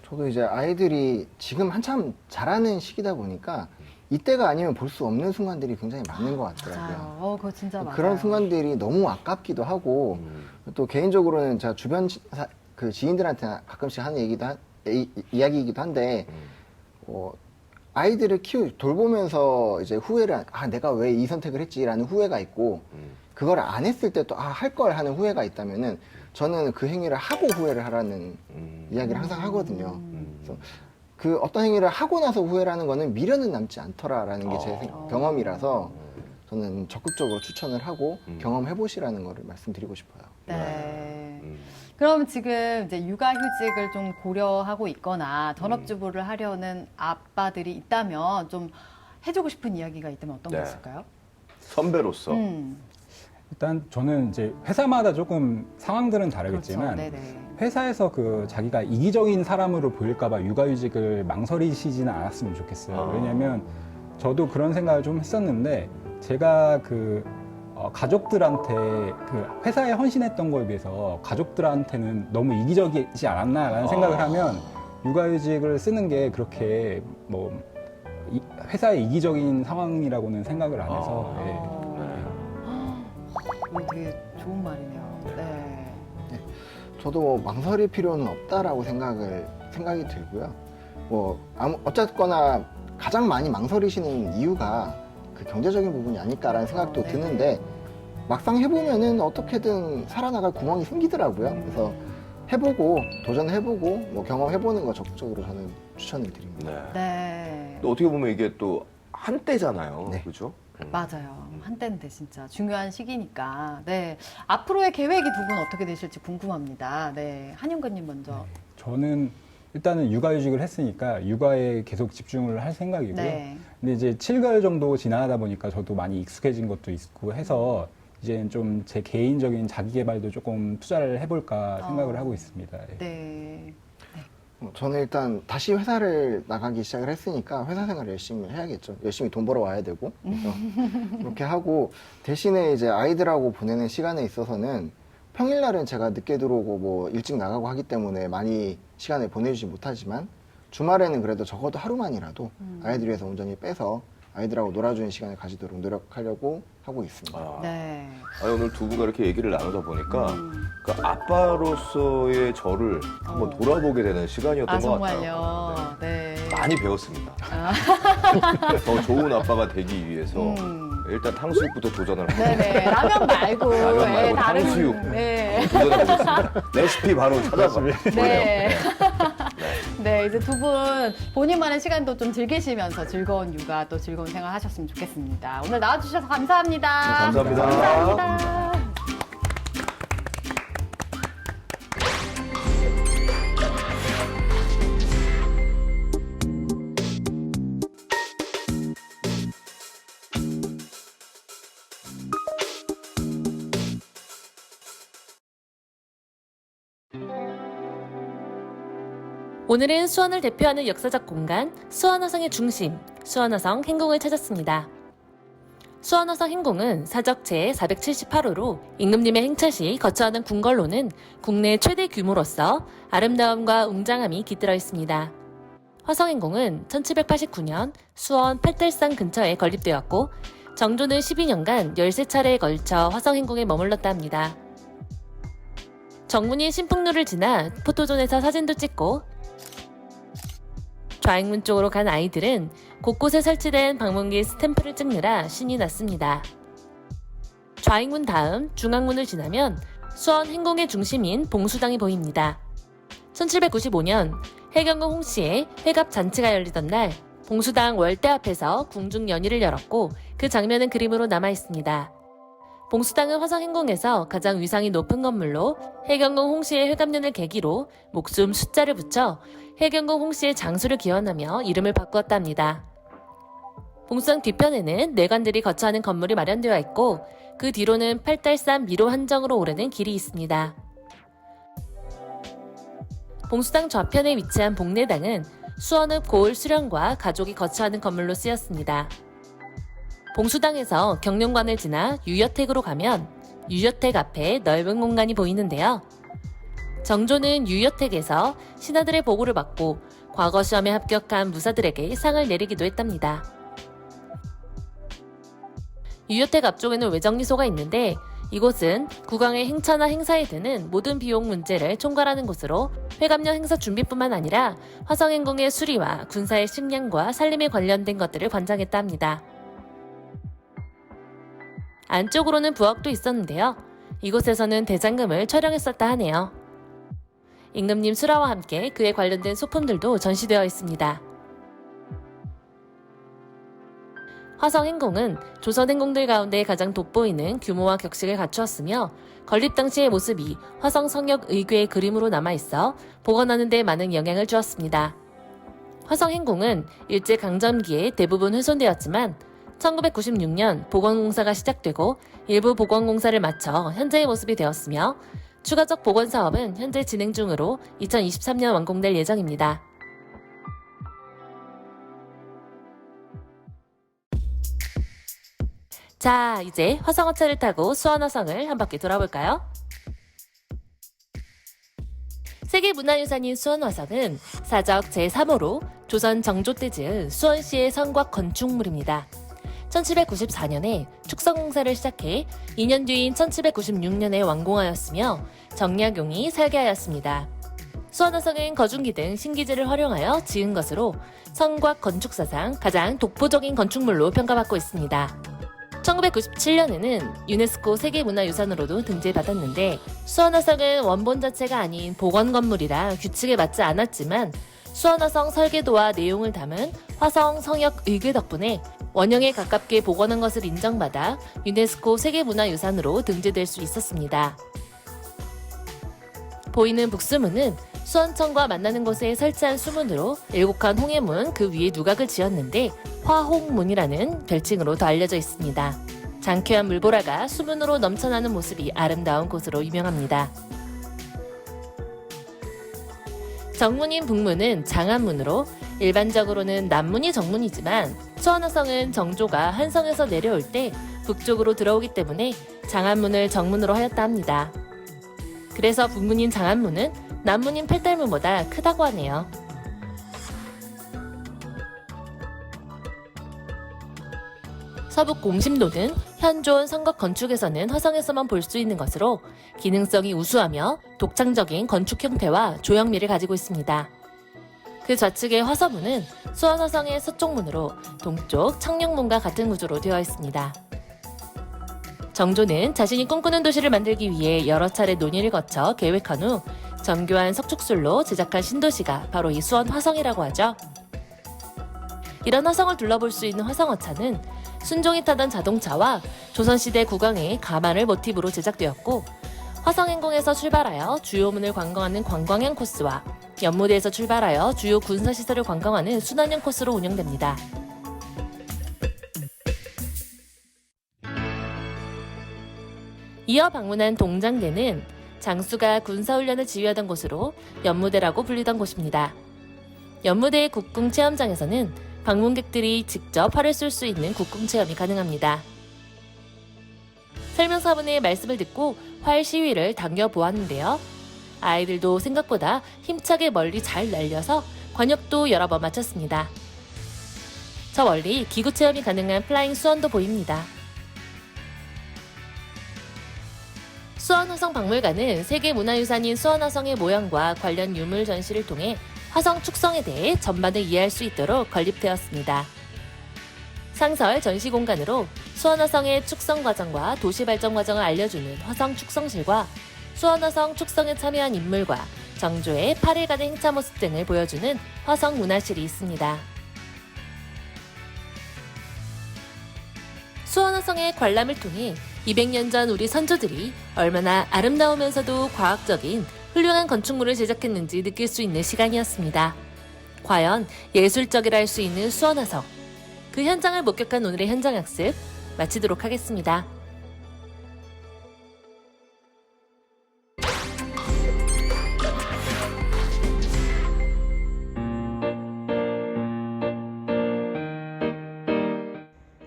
저도 이제 아이들이 지금 한참 자라는 시기다 보니까 이때가 아니면 볼 수 없는 순간들이 굉장히 많은 것 같더라고요. 맞아요. 그거 진짜 맞아요. 그런 순간들이 너무 아깝기도 하고 또 개인적으로는 제가 주변 그 지인들한테 가끔씩 하는 이야기이기도 한데 아이들을 돌보면서 이제 후회를 내가 왜 이 선택을 했지라는 후회가 있고 그걸 안 했을 때 또 할 걸 하는 후회가 있다면은 저는 그 행위를 하고 후회를 하라는 이야기를 항상 하거든요. 그래서 그 어떤 행위를 하고 나서 후회를 하는 거는 미련은 남지 않더라라는 게 제 경험이라서 저는 적극적으로 추천을 하고 경험해 보시라는 거를 말씀드리고 싶어요. 네. 그럼 지금 이제 육아휴직을 좀 고려하고 있거나 전업주부를 하려는 아빠들이 있다면 좀 해주고 싶은 이야기가 있다면 어떤 게 네. 있을까요? 선배로서. 일단 저는 이제 회사마다 조금 상황들은 다르겠지만 그렇죠. 네네. 회사에서 그 자기가 이기적인 사람으로 보일까봐 육아휴직을 망설이시지는 않았으면 좋겠어요. 왜냐면 저도 그런 생각을 좀 했었는데 제가 그 가족들한테 그 회사에 헌신했던 거에 비해서 가족들한테는 너무 이기적이지 않았나라는 생각을 하면 육아휴직을 쓰는 게 그렇게 뭐 회사의 이기적인 상황이라고는 생각을 안 해서 이거 되게 좋은 말이네요. 네. 저도 뭐 망설일 필요는 없다라고 생각이 들고요. 어쨌거나 가장 많이 망설이시는 이유가 그 경제적인 부분이 아닐까라는 생각도 드는데 막상 해보면은 어떻게든 살아나갈 구멍이 생기더라고요. 그래서 해보고 도전해보고 뭐 경험해보는 거 적극적으로 저는 추천을 드립니다. 네. 네. 또 어떻게 보면 이게 또 한때잖아요. 네. 그죠? 맞아요. 한때인데 진짜 중요한 시기니까. 네. 앞으로의 계획이 두 분 어떻게 되실지 궁금합니다. 네. 한윤근님 먼저. 저는 일단은 육아휴직을 했으니까 육아에 계속 집중을 할 생각이고요. 네. 근데 이제 7개월 정도 지나다 보니까 저도 많이 익숙해진 것도 있고 해서 이제는 좀 제 개인적인 자기 개발도 조금 투자를 해볼까 생각을 하고 있습니다. 예. 네. 저는 일단 다시 회사를 나가기 시작을 했으니까 회사 생활을 열심히 해야겠죠. 열심히 돈 벌어 와야 되고. 그래서 그렇게 하고 대신에 이제 아이들하고 보내는 시간에 있어서는 평일날은 제가 늦게 들어오고 뭐 일찍 나가고 하기 때문에 많이 시간을 보내주지 못하지만 주말에는 그래도 적어도 하루만이라도 아이들 위해서 온전히 빼서 아이들하고 놀아주는 시간을 가지도록 노력하려고 하고 있습니다. 네. 아니, 오늘 두 분과 이렇게 얘기를 나누다 보니까 그 아빠로서의 저를 한번 돌아보게 되는 시간이었던 아, 것 같아요. 정말요. 네. 많이 배웠습니다. 더 좋은 아빠가 되기 위해서 일단 탕수육부터 도전을 하고 네네. 라면 말고. 라면 말고 다른. 탕수육. 네. 도전해보겠습니다. 레시피 바로 찾아서 네. 네, 이제 두 분 본인만의 시간도 좀 즐기시면서 즐거운 육아 또 즐거운 생활 하셨으면 좋겠습니다. 오늘 나와주셔서 감사합니다. 네, 감사합니다. 감사합니다. 오늘은 수원을 대표하는 역사적 공간 수원화성의 중심, 수원화성 행궁을 찾았습니다. 수원화성 행궁은 사적 제478호로 임금님의 행차 시 거처하는 궁궐로는 국내 최대 규모로서 아름다움과 웅장함이 깃들어 있습니다. 화성행궁은 1789년 수원 팔달산 근처에 건립되었고 정조는 12년간 13차례에 걸쳐 화성행궁에 머물렀다 합니다. 정문인 신풍로를 지나 포토존에서 사진도 찍고 좌익문 쪽으로 간 아이들은 곳곳에 설치된 방문기 스탬프를 찍느라 신이 났습니다. 좌익문 다음 중앙문을 지나면 수원 행궁의 중심인 봉수당이 보입니다. 1795년 해경궁 홍씨의 회갑 잔치가 열리던 날 봉수당 월대 앞에서 궁중 연희를 열었고 그 장면은 그림으로 남아 있습니다. 봉수당은 화성 행궁에서 가장 위상이 높은 건물로 해경궁 홍씨의 회갑년을 계기로 목숨 숫자를 붙여 해경궁 홍씨의 장수를 기원하며 이름을 바꾸었답니다. 봉수당 뒤편에는 내관들이 거처하는 건물이 마련되어 있고 그 뒤로는 팔달산 미로 한정으로 오르는 길이 있습니다. 봉수당 좌편에 위치한 복례당은 수원읍 고을 수령과 가족이 거처하는 건물로 쓰였습니다. 봉수당에서 경룡관을 지나 유여택으로 가면 유여택 앞에 넓은 공간이 보이는데요. 정조는 유여택에서 신하들의 보고를 받고 과거 시험에 합격한 무사들에게 상을 내리기도 했답니다. 유여택 앞쪽에는 외정리소가 있는데 이곳은 국왕의 행차나 행사에 드는 모든 비용 문제를 총괄하는 곳으로 회갑년 행사 준비뿐만 아니라 화성행궁의 수리와 군사의 식량과 살림에 관련된 것들을 관장했다 합니다. 안쪽으로는 부엌도 있었는데요. 이곳에서는 대장금을 촬영했었다 하네요. 임금님 수라와 함께 그에 관련된 소품들도 전시되어 있습니다. 화성행궁은 조선 행궁들 가운데 가장 돋보이는 규모와 격식을 갖추었으며 건립 당시의 모습이 화성 성역 의궤의 그림으로 남아있어 복원하는 데 많은 영향을 주었습니다. 화성행궁은 일제강점기에 대부분 훼손되었지만 1996년 복원공사가 시작되고 일부 복원공사를 마쳐 현재의 모습이 되었으며 추가적 복원 사업은 현재 진행 중으로 2023년 완공될 예정입니다. 자, 이제 화성어차를 타고 수원화성을 한 바퀴 돌아볼까요? 세계문화유산인 수원화성은 사적 제3호로 조선 정조 때 지은 수원시의 성곽 건축물입니다. 1794년에 축성공사를 시작해 2년 뒤인 1796년에 완공하였으며 정약용이 설계하였습니다. 수원화성은 거중기 등 신기지를 활용하여 지은 것으로 성곽 건축사상 가장 독보적인 건축물로 평가받고 있습니다. 1997년에는 유네스코 세계문화유산으로도 등재받았는데 수원화성은 원본 자체가 아닌 복원 건물이라 규칙에 맞지 않았지만 수원화성 설계도와 내용을 담은 화성 성역 의궤 덕분에 원형에 가깝게 복원한 것을 인정받아 유네스코 세계문화유산으로 등재될 수 있었습니다. 보이는 북수문은 수원청과 만나는 곳에 설치한 수문으로 7칸 홍해문 그 위에 누각을 지었는데 화홍문이라는 별칭으로 더 알려져 있습니다. 장쾌한 물보라가 수문으로 넘쳐나는 모습이 아름다운 곳으로 유명합니다. 정문인 북문은 장안문으로 일반적으로는 남문이 정문이지만 수원화성은 정조가 한성에서 내려올 때 북쪽으로 들어오기 때문에 장안문을 정문으로 하였다 합니다. 그래서 북문인 장안문은 남문인 팔달문보다 크다고 하네요. 서북 공심도는 현존 성곽 건축에서는 화성에서만 볼 수 있는 것으로 기능성이 우수하며 독창적인 건축 형태와 조형미를 가지고 있습니다. 그 좌측의 화서문은 수원화성의 서쪽 문으로 동쪽 창녕문과 같은 구조로 되어 있습니다. 정조는 자신이 꿈꾸는 도시를 만들기 위해 여러 차례 논의를 거쳐 계획한 후 정교한 석축술로 제작한 신도시가 바로 이 수원 화성이라고 하죠. 이런 화성을 둘러볼 수 있는 화성어차는 순종이 타던 자동차와 조선시대 국왕의 가마를 모티브로 제작되었고, 화성행궁에서 출발하여 주요 문을 관광하는 관광형 코스와 연무대에서 출발하여 주요 군사시설을 관광하는 순환형 코스로 운영됩니다. 이어 방문한 동장대는 장수가 군사훈련을 지휘하던 곳으로 연무대라고 불리던 곳입니다. 연무대의 국궁 체험장에서는 방문객들이 직접 활을 쏠 수 있는 국궁 체험이 가능합니다. 설명사분의 말씀을 듣고 활 시위를 당겨보았는데요. 아이들도 생각보다 힘차게 멀리 잘 날려서 관역도 여러 번 마쳤습니다. 저 멀리 기구 체험이 가능한 플라잉 수원도 보입니다. 수원화성 박물관은 세계문화유산인 수원화성의 모형과 관련 유물 전시를 통해 화성 축성에 대해 전반을 이해할 수 있도록 건립되었습니다. 상설 전시 공간으로 수원화성의 축성 과정과 도시 발전 과정을 알려주는 화성 축성실과 수원화성 축성에 참여한 인물과 정조의 8일간의 행차 모습 등을 보여주는 화성 문화실이 있습니다. 수원화성의 관람을 통해 200년 전 우리 선조들이 얼마나 아름다우면서도 과학적인 훌륭한 건축물을 제작했는지 느낄 수 있는 시간이었습니다. 과연 예술적이라 할 수 있는 수원화성, 그 현장을 목격한 오늘의 현장학습 마치도록 하겠습니다.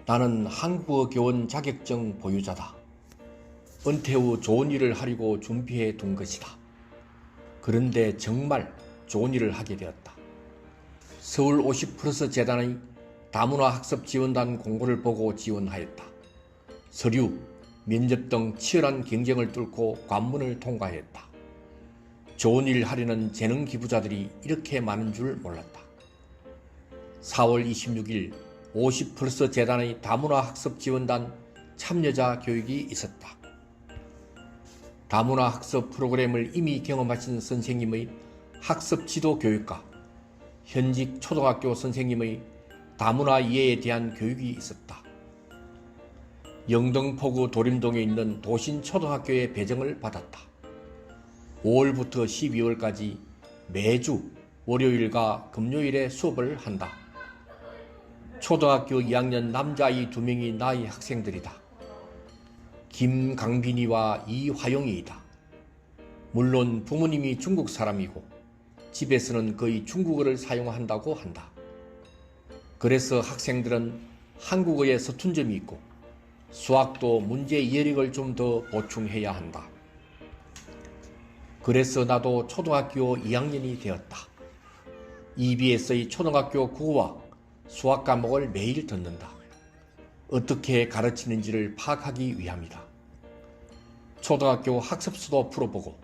나는 한국어 교원 자격증 보유자다. 은퇴 후 좋은 일을 하려고 준비해 둔 것이다. 그런데 정말 좋은 일을 하게 되었다. 서울 50+ 재단의 다문화 학습 지원단 공고를 보고 지원하였다. 서류, 면접 등 치열한 경쟁을 뚫고 관문을 통과했다. 좋은 일 하려는 재능 기부자들이 이렇게 많은 줄 몰랐다. 4월 26일 50+ 재단의 다문화 학습 지원단 참여자 교육이 있었다. 다문화 학습 프로그램을 이미 경험하신 선생님의 학습 지도 교육과 현직 초등학교 선생님의 다문화 이해에 대한 교육이 있었다. 영등포구 도림동에 있는 도신초등학교에 배정을 받았다. 5월부터 12월까지 매주 월요일과 금요일에 수업을 한다. 초등학교 2학년 남자아이 2명이 나의 학생들이다. 김강빈이와 이화영이다. 물론 부모님이 중국 사람이고 집에서는 거의 중국어를 사용한다고 한다. 그래서 학생들은 한국어에 서툰 점이 있고 수학도 문제 이해력을 좀 더 보충해야 한다. 그래서 나도 초등학교 2학년이 되었다. EBS의 초등학교 국어와 수학 과목을 매일 듣는다. 어떻게 가르치는지를 파악하기 위함이다. 초등학교 학습수도 풀어보고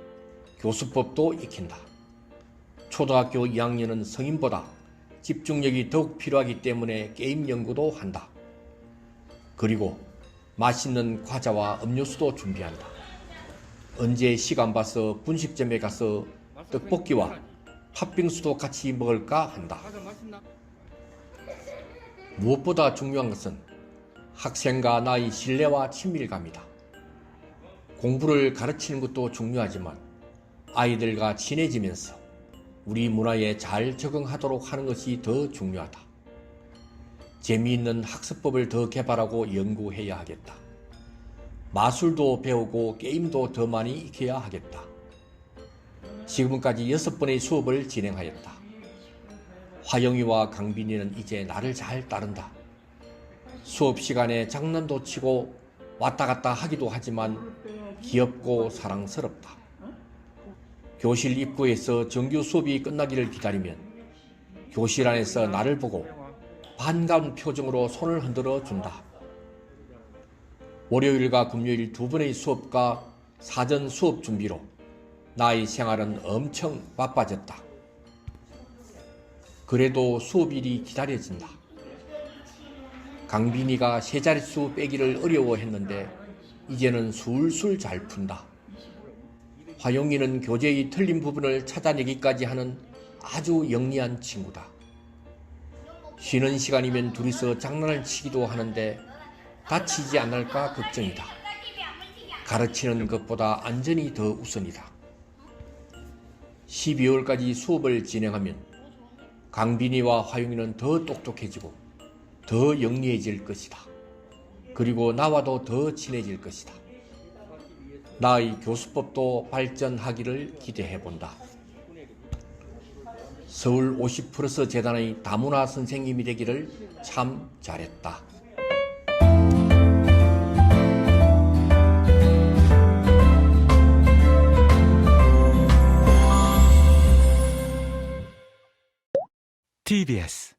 교수법도 익힌다. 초등학교 2학년은 성인보다 집중력이 더욱 필요하기 때문에 게임 연구도 한다. 그리고 맛있는 과자와 음료수도 준비한다. 언제 시간 봐서 분식점에 가서 떡볶이와 팥빙수도 같이 먹을까 한다. 무엇보다 중요한 것은 학생과 나의 신뢰와 친밀감이다. 공부를 가르치는 것도 중요하지만 아이들과 친해지면서 우리 문화에 잘 적응하도록 하는 것이 더 중요하다. 재미있는 학습법을 더 개발하고 연구해야 하겠다. 마술도 배우고 게임도 더 많이 익혀야 하겠다. 지금까지 6번의 수업을 진행하였다. 화영이와 강빈이는 이제 나를 잘 따른다. 수업 시간에 장난도 치고 왔다 갔다 하기도 하지만 귀엽고 사랑스럽다. 교실 입구에서 정규 수업이 끝나기를 기다리면 교실 안에서 나를 보고 반가운 표정으로 손을 흔들어 준다. 월요일과 금요일 2번의 수업과 사전 수업 준비로 나의 생활은 엄청 바빠졌다. 그래도 수업일이 기다려진다. 강빈이가 세 자릿수 빼기를 어려워했는데 이제는 술술 잘 푼다. 화용이는 교재의 틀린 부분을 찾아내기까지 하는 아주 영리한 친구다. 쉬는 시간이면 둘이서 장난을 치기도 하는데 다치지 않을까 걱정이다. 가르치는 것보다 안전이 더 우선이다. 12월까지 수업을 진행하면 강빈이와 화용이는 더 똑똑해지고 더 영리해질 것이다. 그리고 나와도 더 친해질 것이다. 나의 교수법도 발전하기를 기대해본다. 서울 50+ 재단의 다문화 선생님이 되기를 참 잘했다. TBS